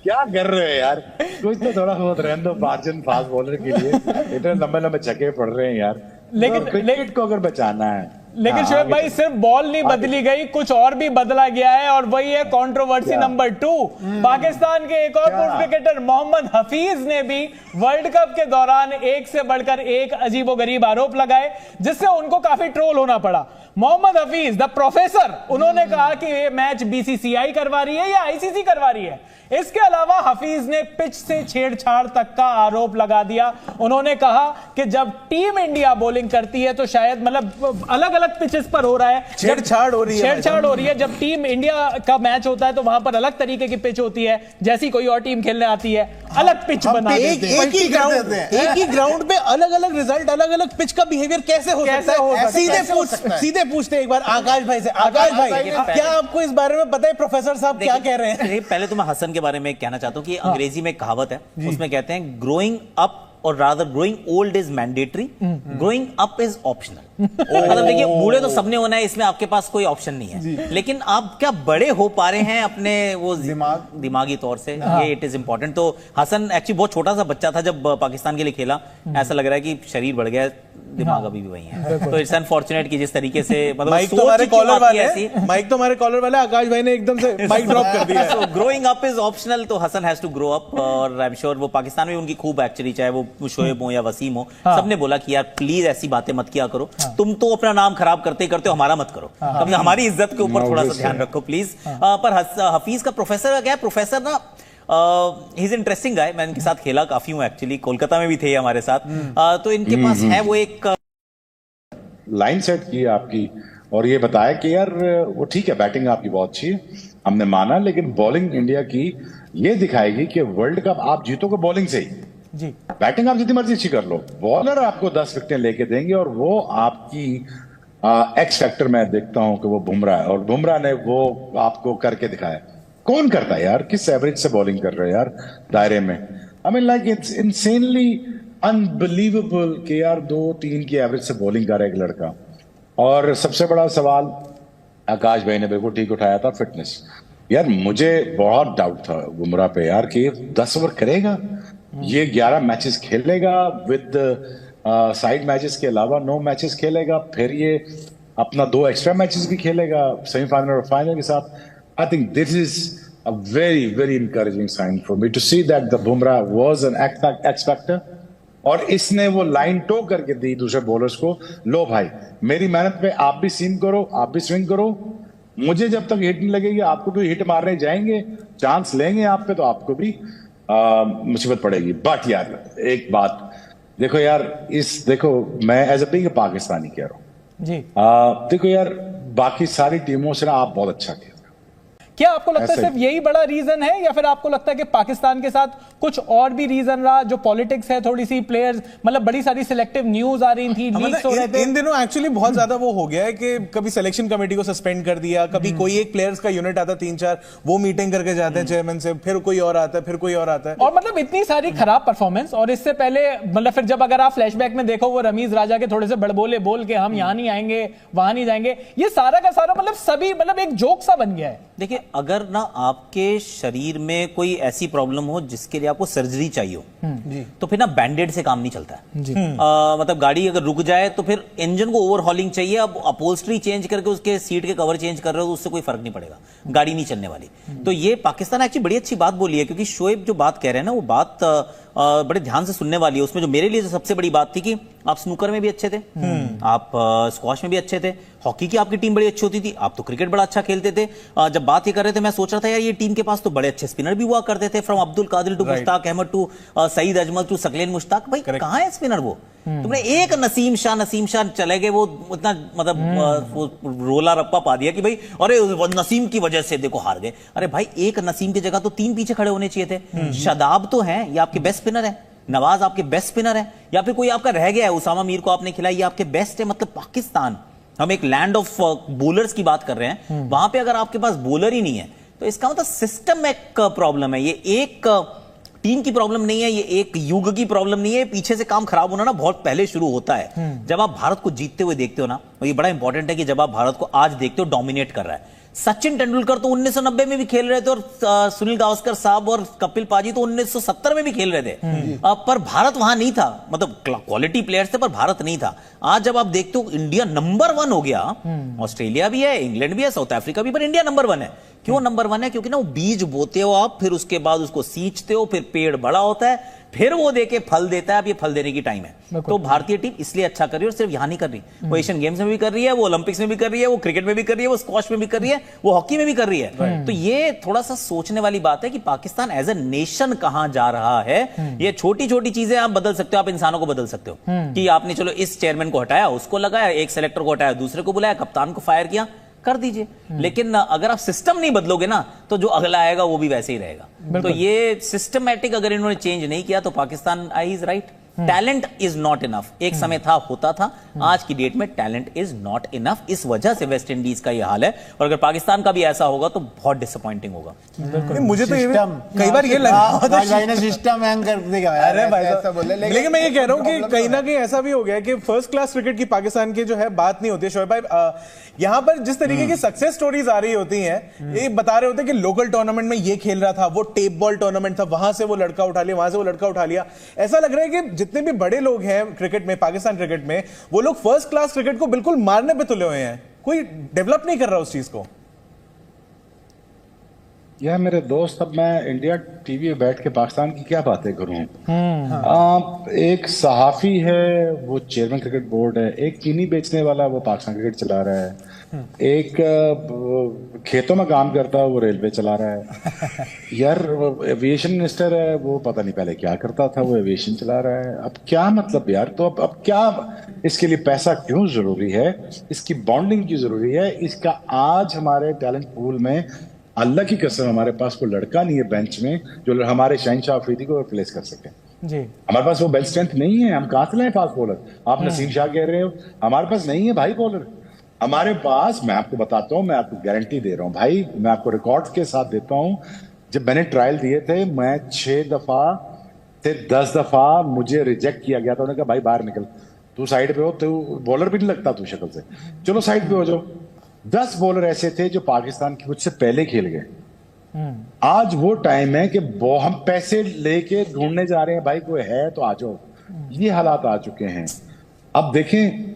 क्या कर रहे हो यार, कुछ तो थोड़ा बहुत रहने दो मार्जिन फास्ट बॉलर के लिए। इतने लंबे छक्के पड़ रहे हैं यार, लेकिन क्रिकेट को अगर बचाना है। लेकिन शोएब भाई, सिर्फ बॉल नहीं बदली गई, कुछ और भी बदला गया है, और वही है कंट्रोवर्सी नंबर 2। पाकिस्तान के एक और पूर्व क्रिकेटर मोहम्मद हफीज ने भी वर्ल्ड कप के दौरान एक से बढ़कर एक अजीबोगरीब आरोप लगाए, जिससे उनको काफी ट्रोल होना पड़ा। मोहम्मद हफीज द प्रोफेसर, उन्होंने कहा कि ये मैच BCCI करवा रही है या ICC करवा रही है। इसके अलावा हफीज ने पिच से छेड़छाड़ तक का आरोप लगा दिया। उन्होंने कहा कि जब टीम इंडिया बॉलिंग करती है तो शायद मतलब अलग अलग पिचेस पर हो रहा है, छेड़छाड़ हो रही है। जब टीम इंडिया का मैच होता है तो वहां पर अलग तरीके की पिच होती है, जैसी कोई और टीम खेलने आती है अलग पिच बना देते हैं। एक ही ग्राउंड पे अलग अलग रिजल्ट, अलग अलग पिच का बिहेवियर कैसे हो सकता है? सीधे पूछते एक बार आकाश भाई से, आकाश भाई क्या आपको इस बारे में पता है प्रोफेसर साहब क्या कह रहे हैं? पहले तो मैं हसन के बारे में कहना चाहता हूं कि अंग्रेजी में कहावत है, उसमें कहते हैं ग्रोइंग अप और rather growing old is mandatory, growing up is optional. मतलब देखिए बूढ़े तो सबने होना है, इसमें आपके पास कोई ऑप्शन नहीं है, लेकिन आप क्या बड़े हो पा रहे हैं अपने वो दिमागी तौर से, ये इट इज इंपॉर्टेंट। तो हसन एक्चुअली बहुत छोटा सा बच्चा था जब पाकिस्तान के लिए खेला, ऐसा लग रहा है कि शरीर बढ़ गया, दिमाग अभी भी वही है। तो इट्स अनफॉर्चुनेट कि जिस तरीके से मतलब माइक तो हमारे कॉलर वाले आकाश भाई ने एकदम से माइक ड्रॉप कर दिया। So growing up is optional, तो Hasan has to grow up, और आई एम श्योर वो पाकिस्तान में उनकी खूब एक्चुअली, चाहे वो शोएब हो या वसीम हो, सबने बोला कि यार प्लीज ऐसी बातें मत किया करो, तुम तो अपना नाम खराब करते ही करते हो, हमारा मत करो, कभी हमारी इज्जत के ऊपर थोड़ा सा ध्यान रखो प्लीज। पर हफीज का प्रोफेसर का क्या है, प्रोफेसर ना ही इज इंटरेस्टिंग गाय, मैं इनके साथ खेला काफी हूं एक्चुअली, कोलकाता में भी थे हमारे साथ। तो इनके पास है वो एक लाइन सेट की आपकी, और ये बताया कि यार वो ठीक है, बैटिंग आपकी बहुत अच्छी है, हमने माना, लेकिन बॉलिंग इंडिया की ये दिखाएगी कि वर्ल्ड कप आप जीतोगे बॉलिंग से ही जी। बैटिंग आप जितनी मर्जी अच्छी कर लो, बॉलर आपको 10 विकेटें लेके देंगे, और वो आपकी एक्स फैक्टर मैं देखता हूं कि वो बुमराह है, और बुमराह ने वो आपको करके दिखाया। कौन करता है यार, किस एवरेज से बॉलिंग कर रहे हो यार दायरे में, I mean like it's insanely unbelievable कि यार 2-3 की एवरेज से बॉलिंग कर रहा है एक लड़का। और सबसे बड़ा सवाल आकाश भाई ने बिल्कुल ठीक उठाया था, फिटनेस। यार मुझे बहुत डाउट था बुमराह पे यार कि 10 ओवर करेगा, ये 11 मैचेस खेलेगा विद साइड मैचेस के अलावा 9 मैचेस खेलेगा, फिर ये अपना 2 एक्स्ट्रा मैचेस भी खेलेगा सेमीफाइनल और फाइनल के साथ। I think this is a very very encouraging sign for me to see that the Bumrah was an X factor, और इसने वो लाइन टो करके दी दूसरे बॉलर्स को, लो भाई मेरी मेहनत पे आप भी सीम करो, आप भी स्विंग करो, मुझे जब तक हिट नहीं लगेगी आपको भी हिट मारने जाएंगे, चांस लेंगे आप पे तो आपको भी मुसीबत पड़ेगी। बट यार एक बात देखो यार, देखो मैं एज ए बिग पाकिस्तानी कह रहा हूं जी, देखो यार बाकी सारी टीमों से ना आप बहुत अच्छा खेल। क्या आपको लगता है सिर्फ यही बड़ा रीजन है, या फिर आपको लगता है कि पाकिस्तान के साथ कुछ और भी रीजन रहा, जो पॉलिटिक्स है थोड़ी सी, प्लेयर्स मतलब बड़ी सारी सिलेक्टिव न्यूज आ रही थी, लीक्स हो रहे थे इन दिनों एक्चुअली बहुत ज्यादा वो हो गया है कि कभी सिलेक्शन कमेटी को सस्पेंड कर दिया, कभी कोई एक प्लेयर्स का यूनिट आता 3-4, वो मीटिंग करके जाते हैं चेयरमैन से, फिर कोई और आता है, फिर कोई और आता है, और मतलब इतनी सारी खराब परफॉर्मेंस। और इससे पहले मतलब फिर जब अगर आप फ्लैशबैक में देखो, वो रमीज राजा के थोड़े से बड़बोले बोल के हम यहां नहीं आएंगे वहां नहीं जाएंगे, ये सारा का सारा मतलब सभी मतलब एक जोक सा बन गया है। देखिए अगर ना आपके शरीर में कोई ऐसी प्रॉब्लम हो जिसके लिए आपको सर्जरी चाहिए हो, तो फिर ना बैंडेड से काम नहीं चलता है। मतलब गाड़ी अगर रुक जाए तो फिर इंजन को ओवरहॉलिंग चाहिए, अब अपहोल्स्ट्री चेंज करके उसके सीट के कवर चेंज कर रहे हो तो उससे कोई फर्क नहीं पड़ेगा, गाड़ी नहीं चलने वाली। तो ये पाकिस्तान एक्चुअली बड़ी अच्छी बात बोली है, क्योंकि शोएब जो बात कह रहे हैं ना वो बात बड़े ध्यान से सुनने वाली है। उसमें जो मेरे लिए जो सबसे बड़ी बात थी कि आप स्नूकर में भी अच्छे थे, आप स्क्वॉश में भी अच्छे थे, हॉकी की आपकी टीम बड़ी अच्छी होती थी, आप तो क्रिकेट बड़ा अच्छा खेलते थे। जब बात ये कर रहे थे मैं सोच रहा था यार ये टीम के पास तो बड़े अच्छे स्पिनर भी हुआ करते थे, from Abdul Qadir to Mushtaq Ahmed to Saeed Ajmal to Saqlain Mushtaq, भाई कहां है स्पिनर वो? तुमने एक नसीम शाह चले गए, वो इतना मतलब वो रोला रप्पा पा दिया कि भाई अरे नसीम की वजह से देखो हार गए। अरे भाई एक नसीम की जगह तो 3 पीछे खड़े होने चाहिए थे। शादाब तो है, ये आपके बेस्ट स्पिनर है, नवाज आपके बेस्ट स्पिनर है, या फिर कोई आपका रह गया है, उसामा मीर को आपने खिलाई, ये आपके बेस्ट है। मतलब पाकिस्तान, हम एक लैंड ऑफ बॉलर्स की बात कर रहे हैं, वहां पे अगर आपके पास बॉलर ही नहीं है तो इसका मतलब सिस्टम एक प्रॉब्लम है। ये एक टीम की प्रॉब्लम नहीं है, ये एक युग की प्रॉब्लम नहीं है, पीछे से काम खराब होना ना बहुत पहले शुरू होता है। जब आप भारत को जीतते हुए देखते हो ना, और ये बड़ा इंपॉर्टेंट है कि जब आप भारत को आज देखते हो डोमिनेट कर रहा है। सचिन तेंदुलकर तो 1990 में भी खेल रहे थे, और सुनील गावस्कर साहब और कपिल पाजी तो 1970 में भी खेल रहे थे, पर भारत वहां नहीं था, मतलब क्वालिटी प्लेयर्स थे पर भारत नहीं था। आज जब आप देखते हो इंडिया नंबर 1 हो गया, ऑस्ट्रेलिया भी है, इंग्लैंड भी है, साउथ अफ्रीका भी, पर इंडिया नंबर 1 है। क्यों नंबर 1 है? क्योंकि ना वो बीज बोते हो आप, फिर उसके बाद उसको सींचते हो, फिर पेड़ बड़ा होता है, फिर वो देके फल देता है। अब ये फल देने की टाइम है। तो भारतीय टीम इसलिए अच्छा कर रही है, और सिर्फ यहां नहीं कर रही, वो एशियन गेम्स में भी कर रही है, वो ओलंपिक्स में भी कर रही है, वो क्रिकेट में भी कर रही है, वो स्क्वॉश में भी कर रही है, वो हॉकी में भी कर रही है। तो ये थोड़ा सा सोचने वाली बात है कि पाकिस्तान एज ए नेशन कहां जा रहा है। ये छोटी छोटी चीजें आप बदल सकते हो, आप इंसानों को बदल सकते हो कि आपने चलो इस चेयरमैन को हटाया, उसको लगाया, एक सेलेक्टर को हटाया, दूसरे को बुलाया, कप्तान को फायर किया, कर दीजिए। लेकिन अगर आप सिस्टम नहीं बदलोगे ना, तो जो अगला आएगा वो भी वैसे ही रहेगा। तो ये सिस्टमैटिक अगर इन्होंने चेंज नहीं किया तो Pakistan I is right, talent is not enough. एक समय था, होता था, आज की डेट में टैलेंट इज नॉट इनफ। इस वजह से वेस्ट इंडीज का यह हाल है, और अगर पाकिस्तान का भी ऐसा होगा तो बहुत डिसअपॉइंटिंग होगा। मुझे तो कई बार ये लगा सिस्टम हैंग कर देगा। अरे भाई ऐसा बोले, लेकिन मैं ये कह रहा हूँ कि कहीं ना कहीं ऐसा भी हो गया कि फर्स्ट क्लास क्रिकेट की पाकिस्तान की जो है बात नहीं होती। शोएब भाई, यहाँ पर जिस तरीके की सक्सेस स्टोरीज आ रही होती हैं, ये बता रहे होते हैं कि लोकल टूर्नामेंट में ये खेल रहा था, वो टेप बॉल टूर्नामेंट था, वहां से वो लड़का उठा लिया, वहां से वो लड़का उठा लिया। ऐसा लग रहा है कि जितने भी बड़े लोग हैं क्रिकेट में, पाकिस्तान क्रिकेट में, वो लोग फर्स्ट क्लास क्रिकेट को बिल्कुल मारने पे तुले हुए हैं। कोई डेवलप नहीं कर रहा उस चीज को। यार मेरे दोस्त, अब मैं इंडिया टीवी में बैठ के पाकिस्तान की क्या बातें करूं। एक सहाफी है, वो चेयरमैन क्रिकेट बोर्ड है। एक चीनी बेचने वाला, वो पाकिस्तान क्रिकेट चला रहा है। एक खेतों में काम करता है, वो रेलवे चला रहा है। यार एविएशन मिनिस्टर है, वो पता नहीं पहले क्या करता था, वो एविएशन चला रहा है। अब क्या मतलब यार, तो अब क्या इसके लिए पैसा क्यों जरूरी है, इसकी बॉन्डिंग क्यों जरूरी है, इसका आज हमारे टैलेंट पूल में अल्लाह की कसम हमारे पास कोई लड़का नहीं है बेंच में जो हमारे शहनशाह अफरीदी को रिप्लेस कर सके। जी, हमारे पास वो बेंच स्ट्रेंथ नहीं है। हम कहां से लाए फास्ट बॉलर? आप नसीम शाह कह रहे हो, हमारे पास नहीं है भाई बॉलर। हमारे पास, मैं आपको बताता हूं, मैं आपको गारंटी दे रहा हूं भाई, मैं आपको रिकॉर्ड के साथ देता हूं। जब मैंने ट्रायल दिए थे, मैं 6 दफा से 10 दफा मुझे रिजेक्ट किया गया था। उन्होंने कहा भाई बाहर निकल, तू साइड पे हो, तू बॉलर भी नहीं लगता तू शक्ल से, चलो साइड पे हो जाओ। 10 बॉलर ऐसे थे जो पाकिस्तान की मुझसे पहले खेल गए। आज वो टाइम है कि हम पैसे लेके ढूंढने जा रहे हैं, भाई कोई है तो आ जाओ। ये हालात आ चुके हैं। अब देखें,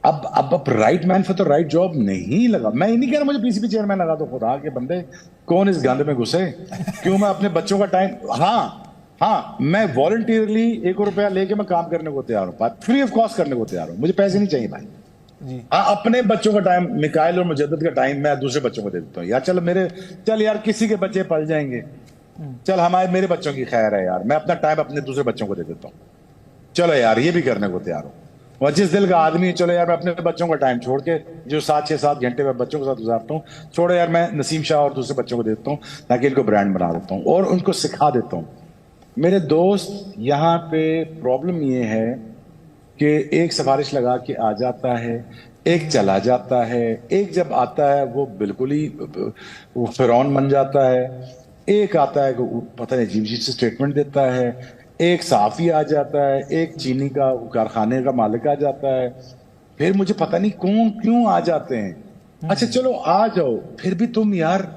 अब right man for the right job नहीं लगा। मैं ये नहीं कह रहा मुझे पीसीबी चेयरमैन लगा दो, खुदा के बंदे कौन इस गंद में घुसे। क्यों मैं अपने बच्चों का टाइम, हाँ मैं वॉलंटियरली 1 रुपया लेके मैं काम करने को तैयार हूँ, फ्री ऑफ कॉस्ट करने को तैयार हूँ। मुझे पैसे नहीं चाहिए भाई। हाँ, अपने बच्चों का टाइम, मिकाइल और मुजद्दद का टाइम मैं दूसरे बच्चों को दे देता हूँ। यार चल यार किसी के बच्चे पल जाएंगे, चल मेरे बच्चों की खैर है यार, मैं अपना टाइम अपने दूसरे बच्चों को दे देता हूँ। चलो यार ये भी करने को तैयार हूँ। और जिस दिल का आदमी, चलो यार मैं अपने बच्चों का टाइम छोड़ के जो 7-6-7 घंटे मैं बच्चों के साथ गुजारता हूँ, छोड़ो यार मैं नसीम शाह और दूसरे बच्चों को दे देता हूँ, ताकि इनको ब्रांड बना देता हूँ और उनको सिखा देता हूँ। मेरे दोस्त, यहाँ पे प्रॉब्लम ये है कि एक सिफारिश लगा के आ जाता है, एक चला जाता है, एक जब आता है वो बिल्कुल ही वो फिरौन बन जाता है, एक आता है पता नहीं अजीब से स्टेटमेंट देता है, एक साफी आ जाता है, एक चीनी का कारखाने का मालिक आ जाता है। फिर मुझे पता नहीं क्यों आ जाते हैं। अच्छा चलो आ जाओ, फिर भी तुम यार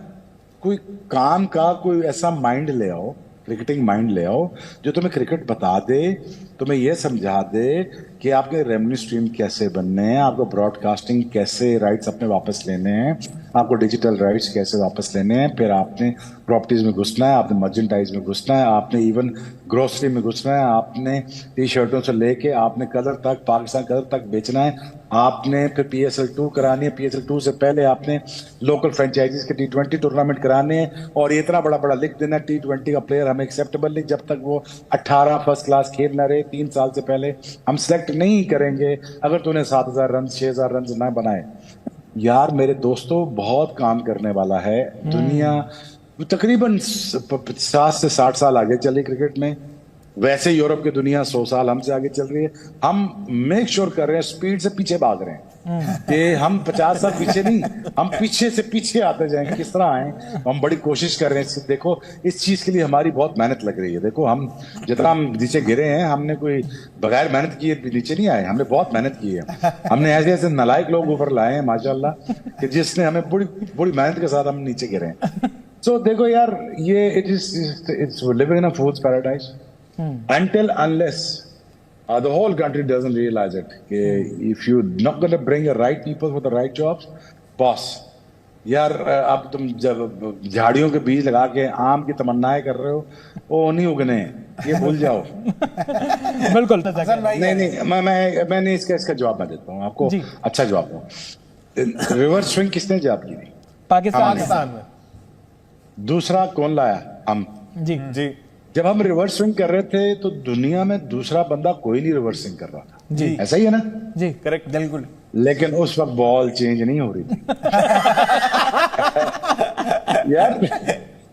कोई काम का कोई ऐसा माइंड ले आओ, क्रिकेटिंग माइंड ले आओ जो तुम्हें क्रिकेट बता दे, तुम्हें यह समझा दे कि आपके रेवेन्यू स्ट्रीम कैसे बनने हैं, आपको ब्रॉडकास्टिंग कैसे राइट्स अपने वापस लेने हैं, आपको डिजिटल राइट्स कैसे वापस लेने हैं, फिर आपने प्रॉपर्टीज में घुसना है, आपने मर्चेंटाइज में घुसना है, आपने इवन ग्रोसरी में घुसना है, आपने टी शर्टों से लेके आपने कलर तक, पाकिस्तान कलर तक बेचना है, आपने फिर PSL2 करानी है, PSL2 से पहले आपने लोकल फ्रेंचाइजीज के T20 टूर्नामेंट कराने हैं, और इतना बड़ा लिख देना T20 का प्लेयर हमें एक्सेप्टेबल नहीं जब तक वो 18 फर्स्ट क्लास खेल न रहे, 3 साल से पहले हम सिलेक्ट नहीं करेंगे अगर तूने 7,000 रन 6,000 रन ना बनाए। यार मेरे दोस्तों, बहुत काम करने वाला है दुनिया, तकरीबन 50 से 60 साल आगे चली क्रिकेट में। वैसे यूरोप की दुनिया 100 साल हमसे आगे चल रही है। हम मेक श्योर कर रहे हैं, स्पीड से पीछे भाग रहे हैं कि हम 50 साल पीछे नहीं, हम पीछे से पीछे आते जाएंगे। किस तरह आए, हम बड़ी कोशिश कर रहे हैं। देखो इस चीज के लिए हमारी बहुत मेहनत लग रही है। देखो हम जितना हम नीचे गिरे हैं, हमने कोई बगैर मेहनत किए नीचे नहीं आए, हमने बहुत मेहनत की है। हमने ऐसे ऐसे नालायक लोग ऊपर लाए हैं माशाल्लाह, कि जिसने हमें बड़ी मेहनत के साथ हम नीचे गिरे हैं। सो देखो यार, ये it's living in a fools paradise until unless the whole country doesn't realize it, if you're not going to bring the right people for the right jobs, boss यार अब तुम जब झाड़ियों के बीज लगा के आम की तमन्नाएं कर रहे हो, वो नहीं उगने, ये भूल जाओ। बिल्कुल नहीं, मैंने इसका जवाब मैं देता हूँ आपको, अच्छा जवाब दूं। रिवर्स स्विंग किसने जवाब की थी? पाकिस्तान में। दूसरा कौन लाया? हम। जी जब हम रिवर्स स्विंग कर रहे थे तो दुनिया में दूसरा बंदा कोई नहीं रिवर्स स्विंग कर रहा था। जी ऐसा ही है ना? जी करेक्ट, बिल्कुल। लेकिन उस वक्त बॉल चेंज नहीं हो रही थी। यार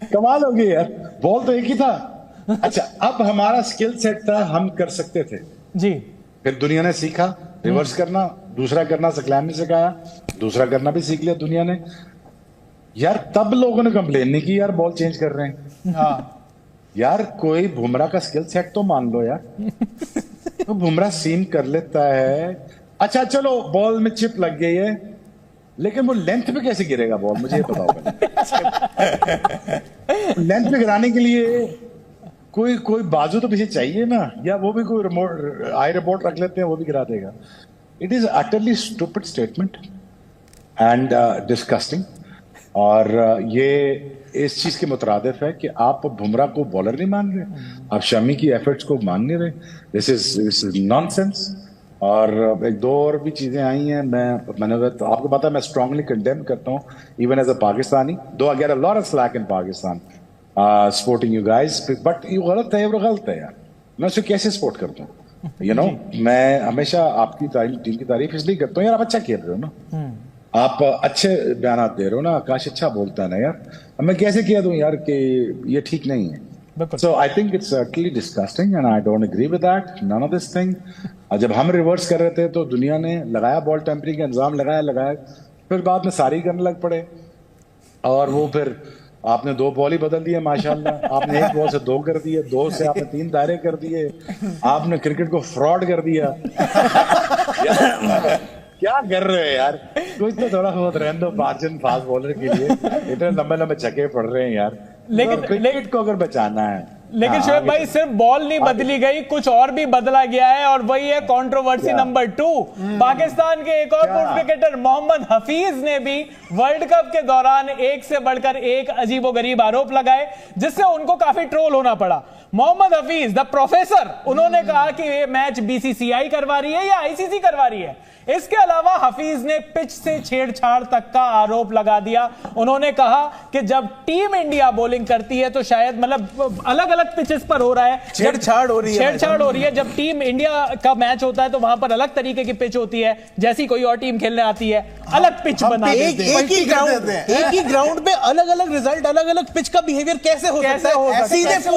कमाल हो गई यार, बॉल तो एक ही था, अच्छा, अब हमारा स्किल सेट था, हम कर सकते थे जी। फिर दुनिया ने सीखा रिवर्स करना, दूसरा करना सकलैन ने सिखाया, दूसरा करना भी सीख लिया दुनिया ने। यार तब लोगों ने कंप्लेन नहीं की यार बॉल चेंज कर रहे हैं। हाँ यार कोई बुमराह का स्किल सेट तो मान लो यार। तो बुमराह सीम कर लेता है, अच्छा चलो बॉल में चिप लग गई है, लेकिन वो लेंथ पे कैसे गिरेगा बॉल, मुझे ये बताओ पहले। लेंथ पे गिराने के लिए कोई बाजू तो पीछे चाहिए ना, या वो भी कोई रिमोट आई रिपोर्ट रख लेते हैं, वो भी गिरा देगा। It is utterly stupid statement and disgusting. और ये इस चीज के मुतरादिफ है कि आप बुमराह को बॉलर नहीं मान रहे, आप शमी की एफर्ट्स को मान नहीं रहे। This is nonsense. और एक दो और भी चीजें आई हैं, मैंने तो आपको पता है मैं स्ट्रांगली कंडेम करता हूँ इवन एज अ पाकिस्तानी, दो I get a lot of slack in Pakistan supporting you guys, but ये गलत है, वो गलत है यार। मैं उसे कैसे सपोर्ट करता हूँ, यू नो मैं हमेशा आपकी टीम की तारीफ इसलिए करता हूँ यार, आप अच्छा खेल रहे हो ना, आप अच्छे बयान दे रहे हो ना, आकाश अच्छा बोलता है ना यार, अब मैं कैसे कह दूं यार कि ये ठीक नहीं है। So I think it's utterly disgusting and I don't agree with that, none of this thing। जब हम रिवर्स कर रहे थे तो दुनिया ने लगाया बॉल टेम्परिंग का इंतजाम, लगाया, फिर बाद में सारी करने लग पड़े, और वो फिर आपने 2 बॉल ही बदल दिए माशाल्लाह। आपने 1 बॉल से 2 कर दिए, 2 से आपने 3 दायरे कर दिए, आपने क्रिकेट को फ्रॉड कर दिया। क्या कर रहे हो यार, कुछ तो थोड़ा बहुत रहने दो मार्जिन फास्ट बॉलर के लिए, इतने लंबे छक्के पड़ रहे हैं यार। लेकिन क्रिकेट को अगर बचाना है, लेकिन शोएब भाई सिर्फ बॉल नहीं बदली गई, कुछ और भी बदला गया है, और वही है कंट्रोवर्सी नंबर 2। पाकिस्तान के एक और पूर्व क्रिकेटर मोहम्मद हफीज ने भी वर्ल्ड कप के दौरान एक से बढ़कर एक अजीबोगरीब आरोप लगाए, जिससे उनको काफी ट्रोल होना पड़ा। मोहम्मद हफीज द प्रोफेसर, उन्होंने कहा कि ये मैच बीसीसीआई करवा रही है या आईसीसी करवा रही है। इसके अलावा हफीज ने पिच से छेड़छाड़ तक का आरोप लगा दिया। उन्होंने कहा कि जब टीम इंडिया बॉलिंग करती है तो शायद मतलब अलग अलग पिचेस पर हो रहा है, छेड़छाड़ हो रही है। जब टीम इंडिया का मैच होता है तो वहां पर अलग तरीके की पिच होती है, जैसी कोई और टीम खेलने आती है अलग पिच बना एक ही ग्राउंड पे अलग अलग रिजल्ट, अलग अलग पिच का बिहेवियर कैसे हो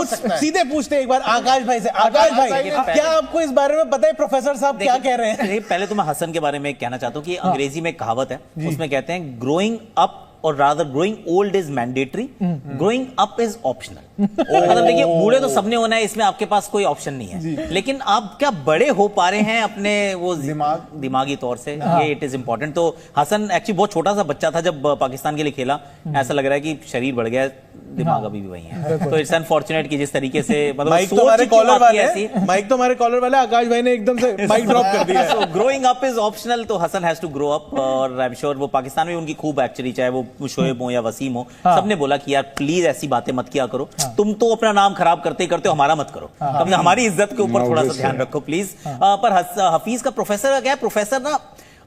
सकता है? सीधे पूछते एक बार आकाश भाई से, आकाश भाई क्या आपको इस बारे में पता है प्रोफेसर साहब क्या कह रहे हैं? पहले तो मैं हसन के बारे में कहना चाहता हूं कि अंग्रेजी में कहावत है, उसमें कहते हैं ग्रोइंग अप और rather growing old is mandatory, growing up is optional. मतलब देखिए बूढ़े तो सबने होना है, इसमें आपके पास कोई ऑप्शन नहीं है, लेकिन आप क्या बड़े हो पा रहे हैं अपने वो दिमागी तौर से, ये इट इज इंपॉर्टेंट। तो हसन एक्चुअली बहुत छोटा सा बच्चा था जब पाकिस्तान के लिए खेला, ऐसा लग रहा है कि शरीर बढ़ गया, दिमाग अभी भी वही है। तो इट्स अनफॉर्चुनेट कि जिस तरीके से मतलब माइक तो हमारे कॉलर वाले आकाश भाई ने एकदम से माइक ड्रॉप कर दिया। So growing up is optional, तो Hasan has to grow up, और आई एम श्योर वो पाकिस्तान में उनकी खूब एक्चुअली, चाहे वो शोएब हो या वसीम हो, सबने बोला कि यार प्लीज ऐसी बातें मत किया करो, तुम तो अपना नाम खराब करते हो, हमारा मत करो, तुमने हमारी इज्जत के ऊपर थोड़ा सा ध्यान रखो प्लीज। पर हफीज का प्रोफेसर क्या है, प्रोफेसर ना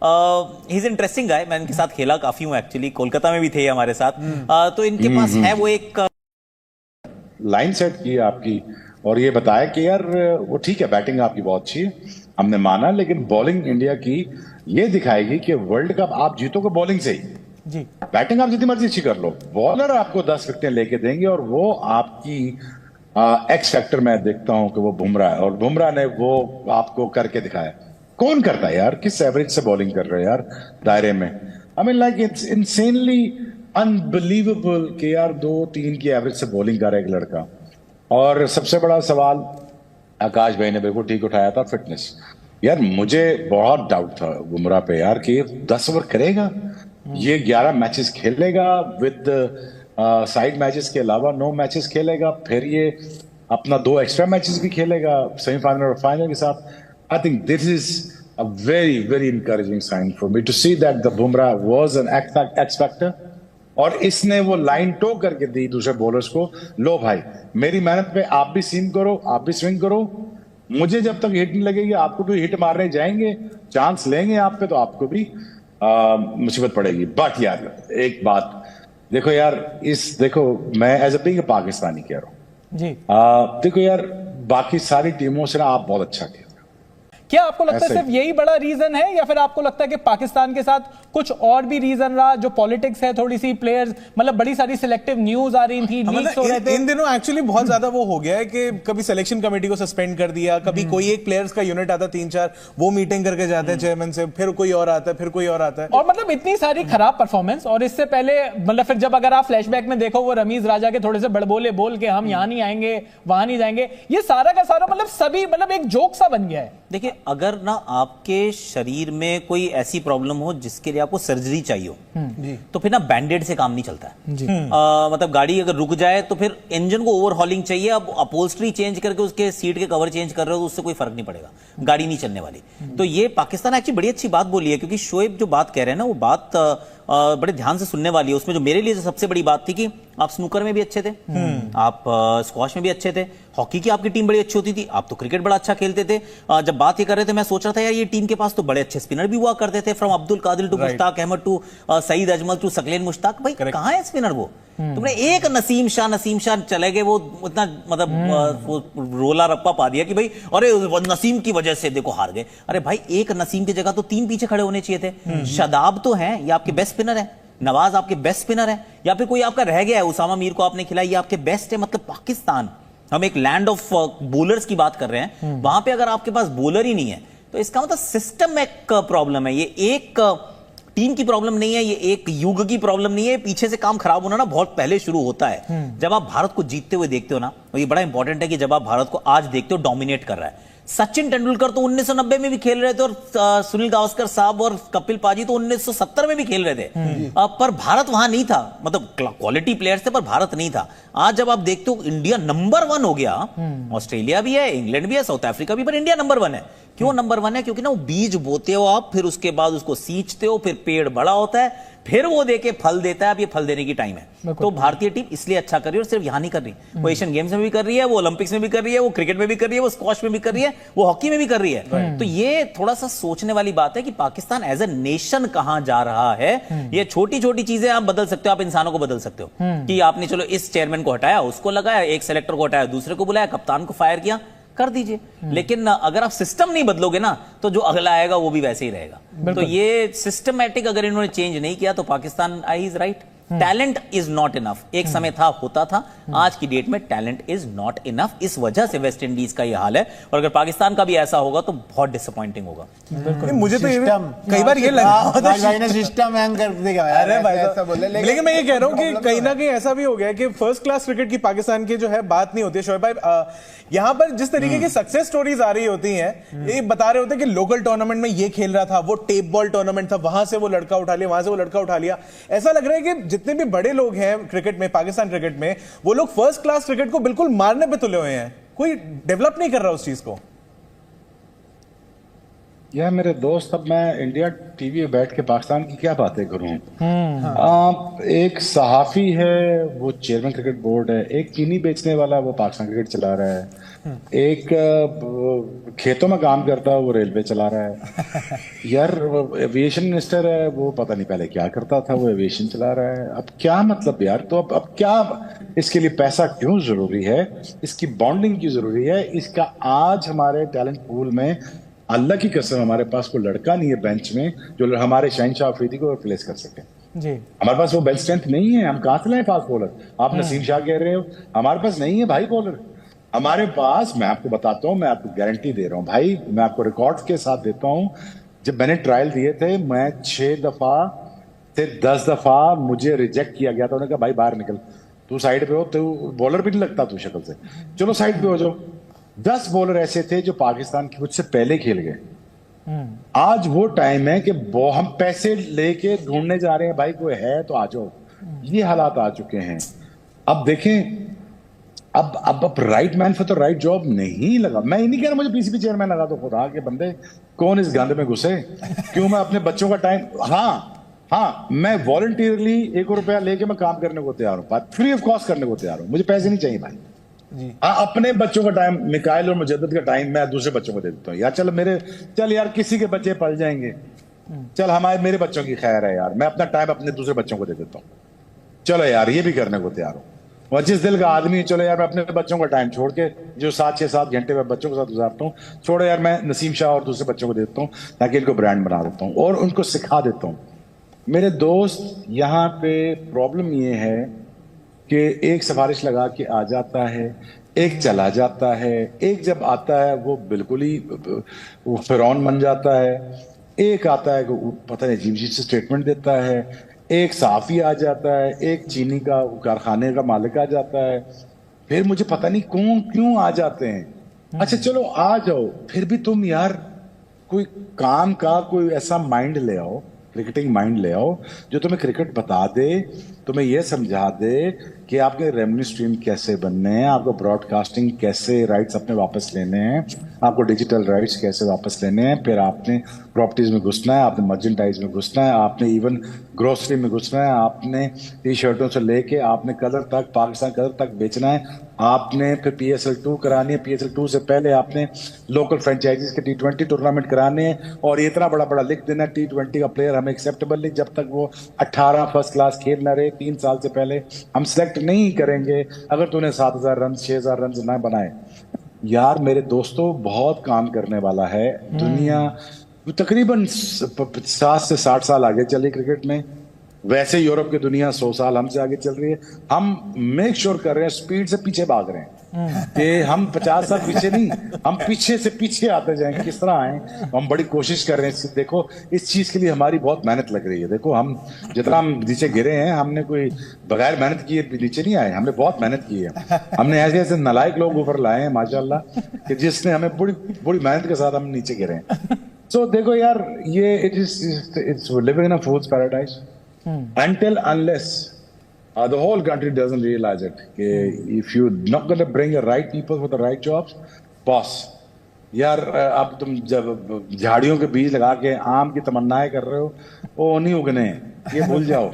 ही इज इंटरेस्टिंग गाय, मैं इनके साथ खेला काफी हूं एक्चुअली, कोलकाता में भी थे हमारे साथ। तो इनके पास है वो एक लाइन सेट की आपकी, और ये बताया कि यार वो ठीक है बैटिंग आपकी बहुत अच्छी है, हमने माना, लेकिन बॉलिंग इंडिया की ये दिखाएगी कि वर्ल्ड कप आप जीतोगे बॉलिंग से ही जी, बैटिंग आप जितनी मर्जी अच्छी कर लो, बॉलर आपको 10 विकेटें लेके देंगे, और वो आपकी एक्स फैक्टर मैं देखता हूं कि वो बुमराह है, और बुमराह ने वो आपको करके दिखाया। कौन करता है यार, किस एवरेज से बॉलिंग कर रहे हो यार दायरे में? I mean like it's insanely unbelievable कि यार 2-3 की एवरेज से बॉलिंग कर रहा है एक लड़का। और सबसे बड़ा सवाल आकाश भाई ने बिल्कुल ठीक उठाया था, फिटनेस। यार मुझे बहुत डाउट था बुमराह पे यार कि 10 ओवर करेगा, ये 11 मैचेस खेलेगा विद साइड मैचेस के अलावा 9 मैचेस खेलेगा, फिर ये अपना 2 एक्स्ट्रा मैचेस भी खेलेगा सेमीफाइनल और फाइनल के साथ। I think this is a very very encouraging sign for me to see that the Bumrah was an X factor, और इसने वो लाइन टो करके दी दूसरे बॉलर्स को, लो भाई मेरी मेहनत पे आप भी सीम करो, आप भी स्विंग करो, मुझे जब तक हिट नहीं लगेगी आपको भी हिट मारने जाएंगे, चांस लेंगे आप पे तो आपको भी मुसीबत पड़ेगी। बट यार एक बात देखो यार, देखो मैं एज ए बीइंग पाकिस्तानी कह रहा हूं जी, देखो यार बाकी सारी टीमों से ना आप बहुत अच्छा खेल रहे हो, क्या आपको लगता है सिर्फ यही बड़ा रीजन है, या फिर आपको लगता है कि पाकिस्तान के साथ कुछ और भी रीजन रहा, जो पॉलिटिक्स है, थोड़ी सी प्लेयर्स, मतलब बड़ी सारी सिलेक्टिव न्यूज आ रही थी, लीक्स हो रहे थे? इन दिनों एक्चुअली बहुत ज्यादा वो हो गया है कि कभी सिलेक्शन कमेटी को सस्पेंड कर दिया, कभी कोई एक प्लेयर्स का यूनिट आता 3-4, वो मीटिंग करके जाते हैं चेयरमैन से, फिर कोई और आता है, फिर कोई और आता है, और मतलब इतनी सारी खराब परफॉर्मेंस। और इससे पहले मतलब फिर जब अगर आप फ्लैशबैक में देखो, वो रमीज राजा के थोड़े से बड़बोले बोल के हम यहां नहीं आएंगे, वहां नहीं जाएंगे, ये सारा का सारा मतलब सभी मतलब एक जोक सा बन गया है। देखिए, अगर ना आपके शरीर में कोई ऐसी प्रॉब्लम हो जिसके लिए आपको सर्जरी चाहिए हो, तो फिर ना बैंडेड से काम नहीं चलता है जी। मतलब गाड़ी अगर रुक जाए तो फिर इंजन को ओवरहॉलिंग चाहिए, अब अपहोल्स्ट्री चेंज करके उसके सीट के कवर चेंज कर रहे हो तो उससे कोई फर्क नहीं पड़ेगा, गाड़ी नहीं चलने वाली। तो ये पाकिस्तान एक्चुअली बड़ी अच्छी बात बोली है, क्योंकि शोएब जो बात कह रहे हैं ना, वो बात बड़े ध्यान से सुनने वाली है। उसमें जो मेरे लिए सबसे बड़ी बात थी कि आप स्नूकर में भी अच्छे थे, आप स्क्वॉश में भी अच्छे थे, हॉकी की आपकी टीम बड़ी अच्छी होती थी, आप तो क्रिकेट बड़ा अच्छा खेलते थे। जब बात ये कर रहे थे, मैं सोच रहा था यार ये टीम के पास तो बड़े अच्छे स्पिनर भी हुआ करते थे, from Abdul Qadir to Mushtaq Ahmed to Saeed Ajmal to Saqlain Mushtaq. भाई कहां है स्पिनर वो? तुमने एक नसीम शाह चले गए, वो इतना मतलब वो रोला रप्पा पा दिया कि भाई अरे नसीम की वजह से देखो हार गए। अरे भाई, एक नसीम की जगह तो 3 पीछे खड़े होने चाहिए थे। शादाब तो है, ये आपके बेस्ट स्पिनर है, नवाज आपके बेस्ट स्पिनर है, या फिर कोई आपका रह गया है, उसामा मीर को आपने खिलाई, ये आपके बेस्ट है। मतलब पाकिस्तान, हम एक लैंड ऑफ बॉलर्स की बात कर रहे हैं, वहां पे अगर आपके पास बॉलर ही नहीं है तो इसका मतलब सिस्टम एक प्रॉब्लम है। ये एक टीम की प्रॉब्लम नहीं है, ये एक युग की प्रॉब्लम नहीं है। पीछे से काम खराब होना ना बहुत पहले शुरू होता है। जब आप भारत को जीतते हुए देखते हो ना, तो ये बड़ा इंपॉर्टेंट है कि जब आप भारत को आज देखते हो डोमिनेट कर रहा है। सचिन तेंदुलकर तो 1990 में भी खेल रहे थे, और सुनील गावस्कर साहब और कपिल पाजी तो 1970 में भी खेल रहे थे, पर भारत वहां नहीं था। मतलब क्वालिटी प्लेयर्स थे पर भारत नहीं था। आज जब आप देखते हो इंडिया नंबर 1 हो गया, ऑस्ट्रेलिया भी है, इंग्लैंड भी है, साउथ अफ्रीका भी, पर इंडिया नंबर 1 है। क्यों नंबर 1 है? क्योंकि ना वो बीज बोते हो आप, फिर उसके बाद उसको सींचते हो, फिर पेड़ बड़ा होता है, फिर वो देके फल देता है। अब ये फल देने की टाइम है। तो भारतीय टीम इसलिए अच्छा कर रही है, और सिर्फ यहां नहीं कर रही, वो एशियन गेम्स में भी कर रही है, वो ओलंपिक्स में भी कर रही है, वो क्रिकेट में भी कर रही है, वो स्क्वॉश में भी कर रही है, वो हॉकी में भी कर रही है। तो ये थोड़ा सा सोचने वाली बात है कि पाकिस्तान एज ए नेशन कहां जा रहा है। ये छोटी छोटी चीजें आप बदल सकते हो, आप इंसानों को बदल सकते हो कि आपने चलो इस चेयरमैन को हटाया, उसको लगाया, एक सेलेक्टर को हटाया, दूसरे को बुलाया, कप्तान को फायर किया, कर दीजिए। लेकिन अगर आप सिस्टम नहीं बदलोगे ना, तो जो अगला आएगा वो भी वैसे ही रहेगा। तो ये सिस्टमैटिक अगर इन्होंने चेंज नहीं किया तो Pakistan I is right, talent is not enough. एक समय था, होता था, आज की डेट में टैलेंट इज नॉट इनफ। इस वजह से वेस्ट इंडीज का यह हाल है, और अगर पाकिस्तान का भी ऐसा होगा तो बहुत डिसअपॉइंटिंग होगा। मुझे तो कई बार ये लगा सिस्टम हैंग कर देगा। अरे भाई ऐसा बोले, लेकिन मैं ये कह रहा हूँ कि कहीं ना कहीं ऐसा भी हो गया कि फर्स्ट क्लास क्रिकेट की पाकिस्तान की जो है बात नहीं होती है। शोएब भाई, यहाँ पर जिस तरीके की सक्सेस स्टोरीज आ रही होती हैं, ये बता रहे होते हैं कि लोकल टूर्नामेंट में ये खेल रहा था, वो टेप बॉल टूर्नामेंट था, वहां से वो लड़का उठा लिया, वहां से वो लड़का उठा लिया। ऐसा लग रहा है कि जितने भी बड़े लोग हैं क्रिकेट में, पाकिस्तान क्रिकेट में, वो लोग फर्स्ट क्लास क्रिकेट को बिल्कुल मारने पे तुले हुए हैं, कोई डेवलप नहीं कर रहा उस चीज को। यार मेरे दोस्त, अब मैं इंडिया टीवी में बैठ के पाकिस्तान की क्या बातें करूं। एक सहाफी है, वो चेयरमैन क्रिकेट बोर्ड है, एक चीनी बेचने वाला वो पाकिस्तान क्रिकेट चला रहा है, एक खेतों में काम करता है वो रेलवे चला रहा है। यार एविएशन मिनिस्टर है, वो पता नहीं पहले क्या करता था, वो एविएशन चला रहा है। अब क्या मतलब यार, तो अब क्या इसके लिए पैसा क्यों जरूरी है, इसकी बॉन्डिंग क्यों जरूरी है, इसका आज हमारे टैलेंट पूल में अल्लाह की कसम हमारे पास कोई लड़का नहीं है बेंच में जो हमारे शहनशाह अफरीदी को रिप्लेस कर सके जी। हमारे पास वो बेंच स्ट्रेंथ नहीं है, हम कहां से लाएं फास्ट बॉलर। आप नसीम शाह कह रहे हो, हमारे पास नहीं है भाई बॉलर। हमारे पास, मैं आपको बताता हूं, मैं आपको गारंटी दे रहा हूं भाई, मैं आपको रिकॉर्ड्स के साथ देता हूं, जब मैंने ट्रायल दिए थे, मैं 6 दफा से 10 दफा मुझे रिजेक्ट किया गया था। उन्होंने कहा भाई बाहर निकल, तू साइड पे हो, तू बॉलर भी नहीं लगता तू शक्ल से, चलो साइड पे हो जाओ। 10 बॉलर ऐसे थे जो पाकिस्तान की मुझसे पहले खेल गए। आज वो टाइम है कि वो हम पैसे लेके ढूंढने जा रहे हैं, भाई कोई है तो आ जाओ। ये हालात आ चुके हैं। अब देखें, अब right man for the right job नहीं लगा। मैं ये नहीं कह रहा मुझे पीसीबी चेयरमैन लगा दो, खुदा के बंदे कौन इस गंद में घुसे। क्यों मैं अपने बच्चों का टाइम, हाँ मैं वॉलंटियरली 1 रुपया लेके मैं काम करने को तैयार हूं, फ्री ऑफ कॉस्ट करने को तैयार हूं, मुझे पैसे नहीं चाहिए भाई। अपने बच्चों का टाइम, मिकाइल और मुजद्दद का टाइम मैं दूसरे बच्चों को दे देता हूँ। यार चल यार किसी के बच्चे पल जाएंगे, चल मेरे बच्चों की खैर है यार, मैं अपना टाइम अपने दूसरे बच्चों को दे देता हूँ, चलो यार ये भी करने को तैयार हूँ। और जिस दिल का आदमी, चलो यार मैं अपने बच्चों का टाइम छोड़ के जो 7-6-7 घंटे में बच्चों के साथ गुजारता हूँ, छोड़ो यार, मैं नसीम शाह और दूसरे बच्चों को देता हूँ ताकि इनको ब्रांड बना देता हूँ और उनको सिखा देता हूँ। मेरे दोस्त, यहाँ पे प्रॉब्लम ये है कि एक सिफारिश लगा के आ जाता है, एक चला जाता है, एक जब आता है वो बिल्कुल ही वो फिरौन बन जाता है, एक आता है कि पता नहीं अजीब से स्टेटमेंट देता है, एक साफी आ जाता है, एक चीनी का कारखाने का मालिक आ जाता है, फिर मुझे पता नहीं क्यों आ जाते हैं। अच्छा चलो आ जाओ, फिर भी तुम यार कोई काम का कोई ऐसा माइंड ले आओ, क्रिकेटिंग माइंड ले आओ जो तुम्हें क्रिकेट बता दे, तुम्हें यह समझा दे कि आपके रेवेन्यू स्ट्रीम कैसे बनने हैं, आपको ब्रॉडकास्टिंग कैसे राइट्स अपने वापस लेने हैं, आपको डिजिटल राइट्स कैसे वापस लेने हैं, फिर आपने प्रॉपर्टीज में घुसना है, आपने मर्चेंडाइज में घुसना है, आपने इवन ग्रोसरी में घुसना है, आपने टी शर्टों से लेके आपने कलर तक, पाकिस्तान कलर तक बेचना है, आपने फिर PSL 2 करानी है, PSL 2 से पहले आपने लोकल फ्रेंचाइजीज के T20 टूर्नामेंट कराने हैं और इतना बड़ा बड़ा लिख देना T20 का प्लेयर हमें एक्सेप्टेबल नहीं जब तक वो 18 फर्स्ट क्लास खेल ना रहे, 3 साल से पहले हम सिलेक्ट नहीं करेंगे अगर तूने 7,000 रन 6,000 रन ना बनाए। यार मेरे दोस्तों, बहुत काम करने वाला है दुनिया, तकरीबन 60 से 60 साल आगे चली क्रिकेट में, वैसे यूरोप की दुनिया 100 साल हमसे आगे चल रही है। हम मेक श्योर कर रहे हैं, स्पीड से पीछे भाग रहे हैं कि हम 50 साल पीछे नहीं, हम पीछे से पीछे आते जाएंगे। किस तरह आए, हम बड़ी कोशिश कर रहे हैं। देखो इस चीज के लिए हमारी बहुत मेहनत लग रही है। देखो हम जितना हम नीचे गिरे हैं, हमने कोई बगैर मेहनत किए नीचे नहीं आए, हमने बहुत मेहनत की है। हमने ऐसे ऐसे नालायक लोग ऊपर लाए हैं माशाल्लाह कि जिसने हमें बड़ी मेहनत के साथ हम नीचे गिरे हैं। सो देखो यार, ये it's living in a foods paradise until unless the whole country doesn't realize it, if you're not going to bring the right people for the right jobs, boss, यार अब तुम जब झाड़ियों के बीज लगा के आम की तमन्नाएं कर रहे हो, वो नहीं उगने, ये भूल जाओ।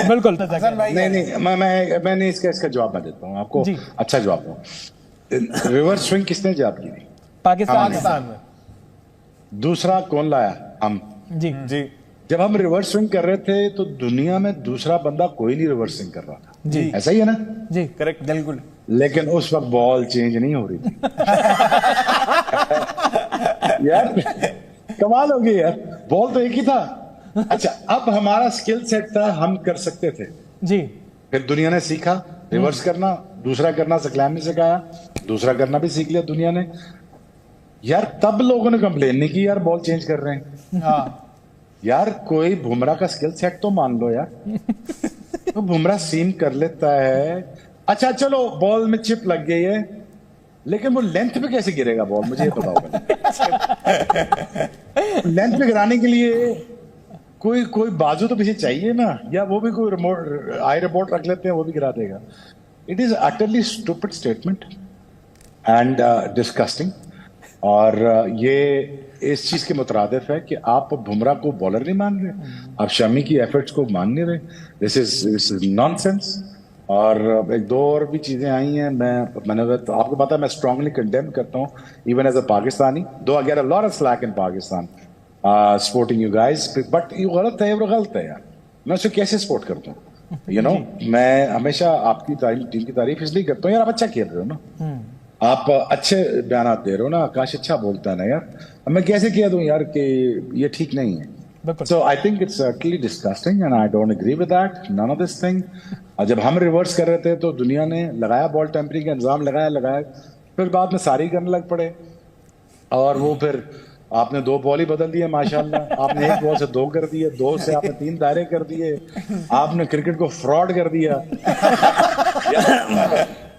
बिल्कुल नहीं, मैं इसका जवाब मैं देता हूँ आपको, अच्छा जवाब दूँ। रिवर्स स्विंग किसने जवाब की थी? पाकिस्तान में। दूसरा कौन लाया? हम। जी। जब हम रिवर्स स्विंग कर रहे थे तो दुनिया में दूसरा बंदा कोई नहीं रिवर्स स्विंग कर रहा था। जी ऐसा ही है ना? जी करेक्ट, बिल्कुल। लेकिन उस वक्त बॉल चेंज नहीं हो रही थी। यार कमाल हो गई यार, बॉल तो एक ही था। अच्छा, अब हमारा स्किल सेट था, हम कर सकते थे। जी। फिर दुनिया ने सीखा रिवर्स करना, दूसरा करना सकलैम ने सिखाया, दूसरा करना भी सीख लिया दुनिया ने। यार तब लोगों ने कंप्लेन नहीं की यार बॉल चेंज कर रहे हैं। हाँ यार कोई बुमराह का स्किल सेट तो मान लो यार। तो बुमराह सीम कर लेता है। अच्छा चलो बॉल में चिप लग गई है, लेकिन वो लेंथ पे कैसे गिरेगा बॉल, मुझे ये बताओ। लेंथ पे गिराने के लिए कोई बाजू तो पीछे चाहिए ना, या वो भी कोई रिमोट आई रिमोट रख लेते हैं, वो भी गिरा देगा। It is utterly stupid statement and disgusting. और ये इस चीज के मुतरादिफ है कि आप बुमराह को बॉलर नहीं मान रहे, आप शमी की एफर्ट्स को मान नहीं रहे। This is nonsense. और एक दो और भी चीजें आई हैं, मैंने तो आपको पता है मैं स्ट्रांगली कंडेम करता हूँ इवन एज अ पाकिस्तानी, दो I get a lot of slack in Pakistan supporting you guys, but ये गलत है, वो गलत है यार। मैं उसे कैसे सपोर्ट करता हूँ? यू नो, मैं हमेशा आपकी टीम की तारीफ इसलिए करता हूँ यार, आप अच्छा खेल रहे हो ना, आप अच्छे बयान दे रहे हो ना, आकाश अच्छा बोलता है ना यार, मैं कैसे कह दूं यार कि ये ठीक नहीं है। So I think it's utterly disgusting and I don't agree with that, none of this thing। जब हम रिवर्स कर रहे थे तो दुनिया ने लगाया बॉल टेम्परिंग का इंतजाम, लगाया, फिर बाद में सारी करने लग पड़े, और वो फिर आपने 2 बॉल ही बदल दिए माशाल्लाह। आपने 1 बॉल से 2 कर दिए, 2 से आपने 3 दायरे कर दिए, आपने क्रिकेट को फ्रॉड कर दिया।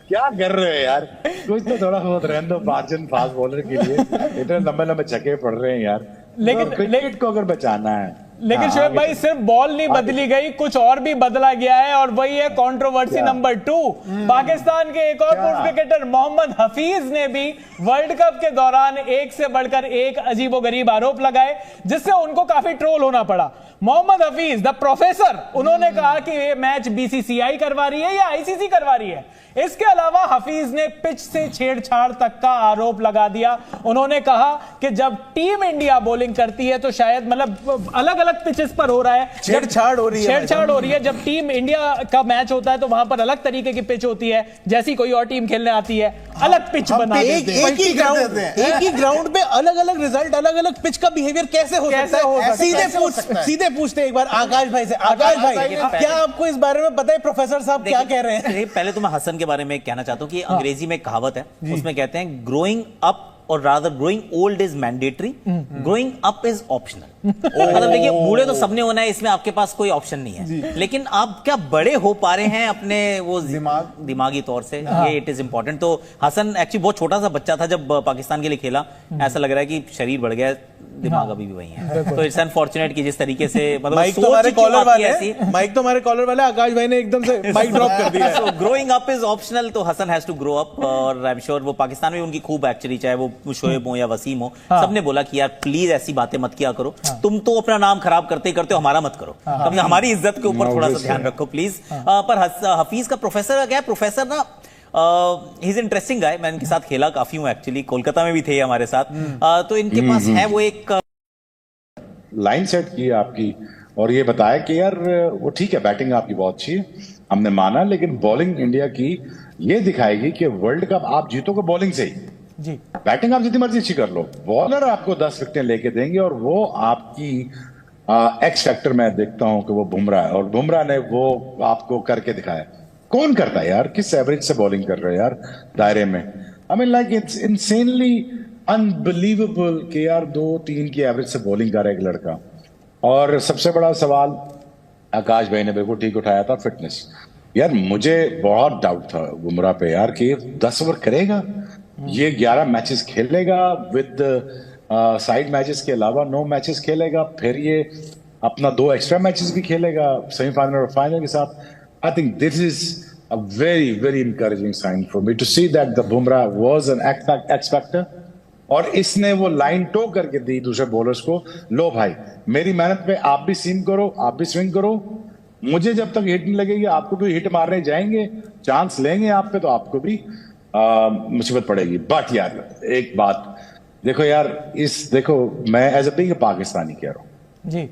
क्या कर रहे हो यार, कुछ तो थोड़ा बहुत रहने दो मार्जिन फास्ट बॉलर के लिए, इतने लंबे छक्के पड़ रहे हैं यार। लेकिन क्रिकेट को अगर बचाना है, लेकिन शोएब भाई सिर्फ बॉल नहीं बदली गई, कुछ और भी बदला गया है, और वही है कंट्रोवर्सी नंबर 2। पाकिस्तान के एक और पूर्व क्रिकेटर मोहम्मद हफीज ने भी वर्ल्ड कप के दौरान एक से बढ़कर एक अजीबोगरीब आरोप लगाए, जिससे उनको काफी ट्रोल होना पड़ा। मोहम्मद हफीज द प्रोफेसर, उन्होंने कहा कि ये मैच बीसीसीआई करवा रही है या आईसीसी करवा रही है। इसके अलावा हफीज ने पिच से छेड़छाड़ तक का आरोप लगा दिया। उन्होंने कहा कि जब टीम इंडिया बॉलिंग करती है तो शायद मतलब अलग अलग पिचेस पर हो रहा है, छेड़छाड़ हो रही है। जब टीम इंडिया का मैच होता है तो वहां पर अलग तरीके की पिच होती है, जैसी कोई और टीम खेलने आती है अलग पिच बना एक ही ग्राउंड पे अलग अलग रिजल्ट, अलग अलग पिच का बिहेवियर कैसे हो सकता है? सीधे पूछते एक बार आकाश भाई से, आकाश भाई क्या आपको इस बारे में पता है प्रोफेसर साहब क्या कह रहे हैं? पहले तो मैं हसन के बारे में कहना चाहता हूं कि अंग्रेजी में कहावत है, उसमें कहते हैं ग्रोइंग अप और rather growing old is mandatory, growing up is optional. मतलब देखिए, बूढ़े तो सबने होना है, इसमें आपके पास कोई ऑप्शन नहीं है, लेकिन आप क्या बड़े हो पा रहे हैं अपने वो दिमागी तौर से, ये इट इज इंपॉर्टेंट। तो हसन एक्चुअली बहुत छोटा सा बच्चा था जब पाकिस्तान के लिए खेला, ऐसा लग रहा है कि शरीर बढ़ गया, दिमाग अभी भी वही है। तो इट्स अनफॉर्चुनेट कि जिस तरीके से मतलब माइक तो हमारे कॉलर वाले आकाश भाई ने एकदम से माइक ड्रॉप कर दिया। So growing up is optional, तो Hasan has to grow up, और आई एम श्योर वो पाकिस्तान में उनकी खूब एक्चुअली, चाहे वो शोएब हो या वसीम हो, सबने बोला कि यार प्लीज ऐसी बातें मत किया करो, तुम तो अपना नाम खराब करते ही करते हो, हमारा मत करो, हमारी इज्जत के ऊपर थोड़ा सा ध्यान रखो प्लीज। पर हफीज का प्रोफेसर क्या है, प्रोफेसर ना ही इज इंटरेस्टिंग गाय, मैं इनके साथ खेला काफी हूं एक्चुअली, कोलकाता में भी थे हमारे साथ। तो इनके पास है वो एक लाइन सेट की आपकी, और ये बताया कि यार वो ठीक है, बैटिंग आपकी बहुत अच्छी है, हमने माना, लेकिन बॉलिंग इंडिया की ये दिखाएगी कि वर्ल्ड कप आप जीतोगे बॉलिंग से ही जी। बैटिंग आप जितनी मर्जी अच्छी कर लो, बॉलर आपको 10 विकेटें लेके देंगे, और वो आपकी एक्स फैक्टर मैं देखता हूं कि वो बुमराह है, और बुमराह ने वो आपको करके दिखाया। कौन करता है यार, किस एवरेज से बॉलिंग कर रहे हो यार दायरे में? I mean like it's insanely unbelievable कि यार 2-3 की एवरेज से बॉलिंग कर रहा है एक लड़का। और सबसे बड़ा सवाल आकाश भाई ने बिल्कुल ठीक उठाया था, फिटनेस। यार मुझे बहुत डाउट था बुमराह पे यार कि 10 ओवर करेगा, ये 11 मैचेस खेलेगा विद साइड मैचेस के अलावा 9 मैचेस खेलेगा, फिर ये अपना 2 एक्स्ट्रा मैचेस भी खेलेगा सेमीफाइनल और फाइनल के साथ। I think this is a very very encouraging sign for me to see that the Bumrah was an X factor, और इसने वो लाइन टो करके दी दूसरे बॉलर्स को, लो भाई मेरी मेहनत पे आप भी सीम करो, आप भी स्विंग करो, मुझे जब तक हिट नहीं लगेगी आपको भी हिट मारने जाएंगे, चांस लेंगे आप पे तो आपको भी मुसीबत पड़ेगी। बट यार एक बात देखो यार, देखो मैं एज ए बीइंग पाकिस्तानी कह रहा हूं जी,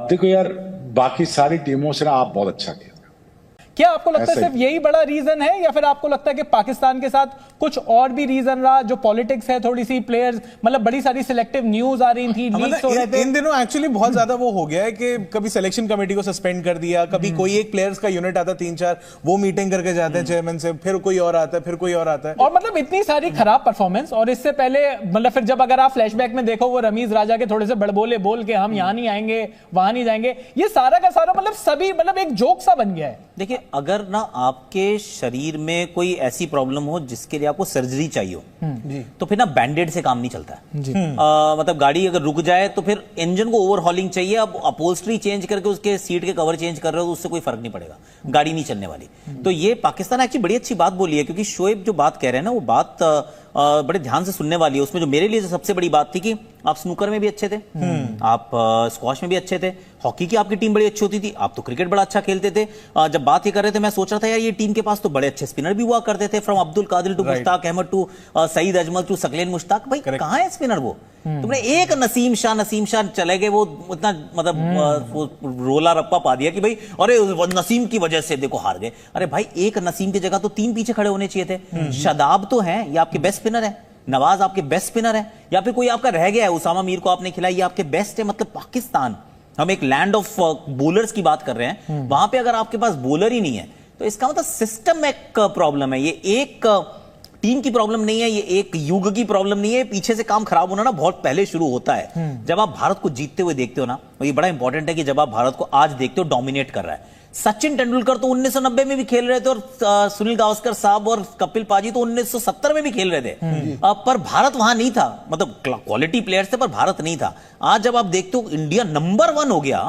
देखो यार बाकी सारी टीमों से ना आप बहुत अच्छा खेल। क्या आपको लगता है सिर्फ यही बड़ा रीजन है, या फिर आपको लगता है कि पाकिस्तान के साथ कुछ और भी रीजन रहा, जो पॉलिटिक्स है थोड़ी सी, प्लेयर्स मतलब बड़ी सारी सिलेक्टिव न्यूज आ रही थी, लीक्स हो रहे थे इन दिनों एक्चुअली बहुत ज्यादा वो हो गया है कि कभी सिलेक्शन कमेटी को सस्पेंड कर दिया, कभी कोई एक प्लेयर्स का यूनिट आता 3-4, वो मीटिंग करके जाते हैं चेयरमैन से, फिर कोई और आता है, फिर कोई और आता है, और मतलब इतनी सारी खराब परफॉर्मेंस। और इससे पहले मतलब फिर जब अगर आप फ्लैशबैक में देखो, वो रमीज राजा के थोड़े से बड़बोले बोल के हम यहाँ नहीं आएंगे वहां नहीं जाएंगे, ये सारा का सारा मतलब सभी मतलब एक जोक सा बन गया है। देखिए, अगर ना आपके शरीर में कोई ऐसी प्रॉब्लम हो जिसके लिए आपको सर्जरी चाहिए हो, तो फिर ना बैंडेड से काम नहीं चलता है। मतलब गाड़ी अगर रुक जाए तो फिर इंजन को ओवरहॉलिंग चाहिए, अब अपहोल्स्ट्री चेंज करके उसके सीट के कवर चेंज कर रहे हो तो उससे कोई फर्क नहीं पड़ेगा, गाड़ी नहीं चलने वाली। तो ये पाकिस्तान एक्चुअली बड़ी अच्छी बात बोली है, क्योंकि शोएब जो बात कह रहे हैं ना, वो बात बड़े ध्यान से सुनने वाली है। उसमें जो मेरे लिए जो सबसे बड़ी बात थी कि आप स्नूकर में भी अच्छे थे, आप स्क्वॉश में भी अच्छे थे, हॉकी की आपकी टीम बड़ी अच्छी होती थी, आप तो क्रिकेट बड़ा अच्छा खेलते थे। जब बात ये कर रहे थे मैं सोच रहा था यार ये टीम के पास तो बड़े अच्छे स्पिनर भी हुआ करते थे, from Abdul Qadir to Mushtaq Ahmed to Saeed Ajmal to Saqlain Mushtaq. भाई कहां है स्पिनर वो? तुमने एक नसीम शाह चले गए, वो उतना मतलब रोला रप्पा पा दिया कि भाई अरे नसीम की वजह से देखो हार गए। अरे भाई एक नसीम की जगह तो 3 पीछे खड़े होने चाहिए थे। शादाब तो है, ये आपके बेस्ट स्पिनर है, नवाज आपके बेस्ट स्पिनर है, या फिर कोई आपका रह गया है, उसामा मीर को आपने खिलाई, ये आपके बेस्ट है। मतलब पाकिस्तान, हम एक लैंड ऑफ बॉलर्स की बात कर रहे हैं, वहां पे अगर आपके पास बॉलर ही नहीं है तो इसका मतलब सिस्टम एक प्रॉब्लम है। ये एक टीम की प्रॉब्लम नहीं है, ये एक युग की प्रॉब्लम नहीं है। पीछे से काम खराब होना ना बहुत पहले शुरू होता है। जब आप भारत को जीतते हुए देखते हो ना, ये बड़ा इंपॉर्टेंट है कि जब आप भारत को आज देखते हो डोमिनेट कर रहा है। सचिन तेंदुलकर तो 1990 में भी खेल रहे थे, और सुनील गावस्कर साहब और कपिल पाजी तो 1970 में भी खेल रहे थे, पर भारत वहां नहीं था। मतलब क्वालिटी प्लेयर्स थे पर भारत नहीं था। आज जब आप देखते हो इंडिया नंबर 1 हो गया,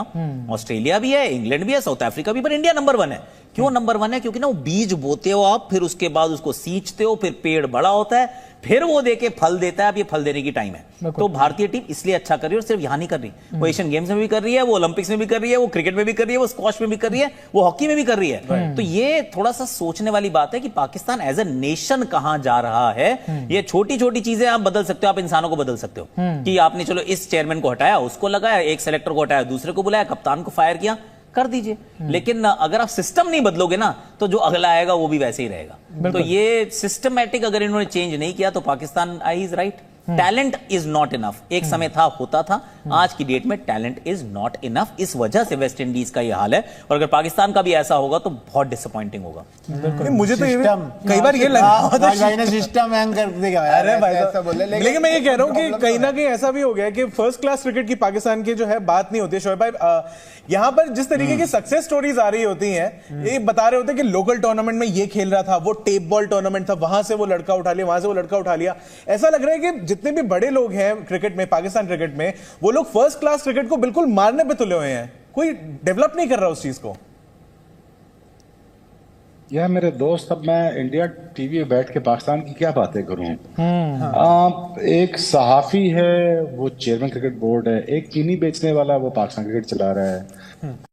ऑस्ट्रेलिया भी है, इंग्लैंड भी है, साउथ अफ्रीका भी, पर इंडिया नंबर 1 है। क्यों नंबर 1 है? क्योंकि ना वो बीज बोते हो आप, फिर उसके बाद उसको सींचते हो, फिर पेड़ बड़ा होता है, फिर वो देके फल देता है। अब ये फल देने की टाइम है। तो भारतीय टीम इसलिए अच्छा कर रही है और सिर्फ यहां नहीं कर रही, वो एशियन गेम्स में भी कर रही है, वो ओलंपिक्स में भी कर रही है, वो क्रिकेट में भी कर रही है, वो स्क्वॉश में भी कर रही है, वो हॉकी में भी कर रही है। तो ये थोड़ा सा सोचने वाली बात है कि पाकिस्तान एज ए नेशन कहां जा रहा है। ये छोटी छोटी चीजें आप बदल सकते हो, आप इंसानों को बदल सकते हो कि आपने चलो इस चेयरमैन को हटाया, उसको लगाया, एक सेलेक्टर को हटाया, दूसरे को बुलाया, कप्तान को फायर किया, कर दीजिए। लेकिन अगर आप सिस्टम नहीं बदलोगे ना, तो जो अगला आएगा वो भी वैसे ही रहेगा। तो ये सिस्टमैटिक अगर इन्होंने चेंज नहीं किया तो Pakistan I is right, talent is not enough. एक समय था, होता था, आज की डेट में टैलेंट इज नॉट इनफ। इस वजह से वेस्ट इंडीज का ये हाल है, और अगर पाकिस्तान का भी ऐसा होगा तो बहुत डिसअपॉइंटिंग होगा। मुझे तो कई बार ये लगा सिस्टम हैंग कर देगा। अरे भाई ऐसा बोले, लेकिन मैं ये कह रहा हूँ कि कहीं ना कहीं ऐसा भी हो गया कि फर्स्ट क्लास क्रिकेट की पाकिस्तान की जो है बात नहीं होती है। शोएब भाई, यहाँ पर जिस तरीके की सक्सेस स्टोरीज आ रही होती हैं, ये बता रहे होते हैं कि लोकल टूर्नामेंट में ये खेल रहा था, वो टेप बॉल टूर्नामेंट था, वहां से वो लड़का उठा लिया, वहां से वो लड़का उठा लिया। ऐसा लग रहा है कि जितने भी बड़े लोग हैं क्रिकेट में, पाकिस्तान क्रिकेट में, वो लोग फर्स्ट क्लास क्रिकेट को बिल्कुल मारने पे तुले हुए हैं। कोई डेवलप नहीं कर रहा उस चीज को। यह मेरे दोस्त, अब मैं इंडिया टीवी में बैठ के पाकिस्तान की क्या बातें करूं। एक सहाफी है, वो चेयरमैन क्रिकेट बोर्ड है, एक चीनी बेचने वाला वो पाकिस्तान क्रिकेट चला रहा है।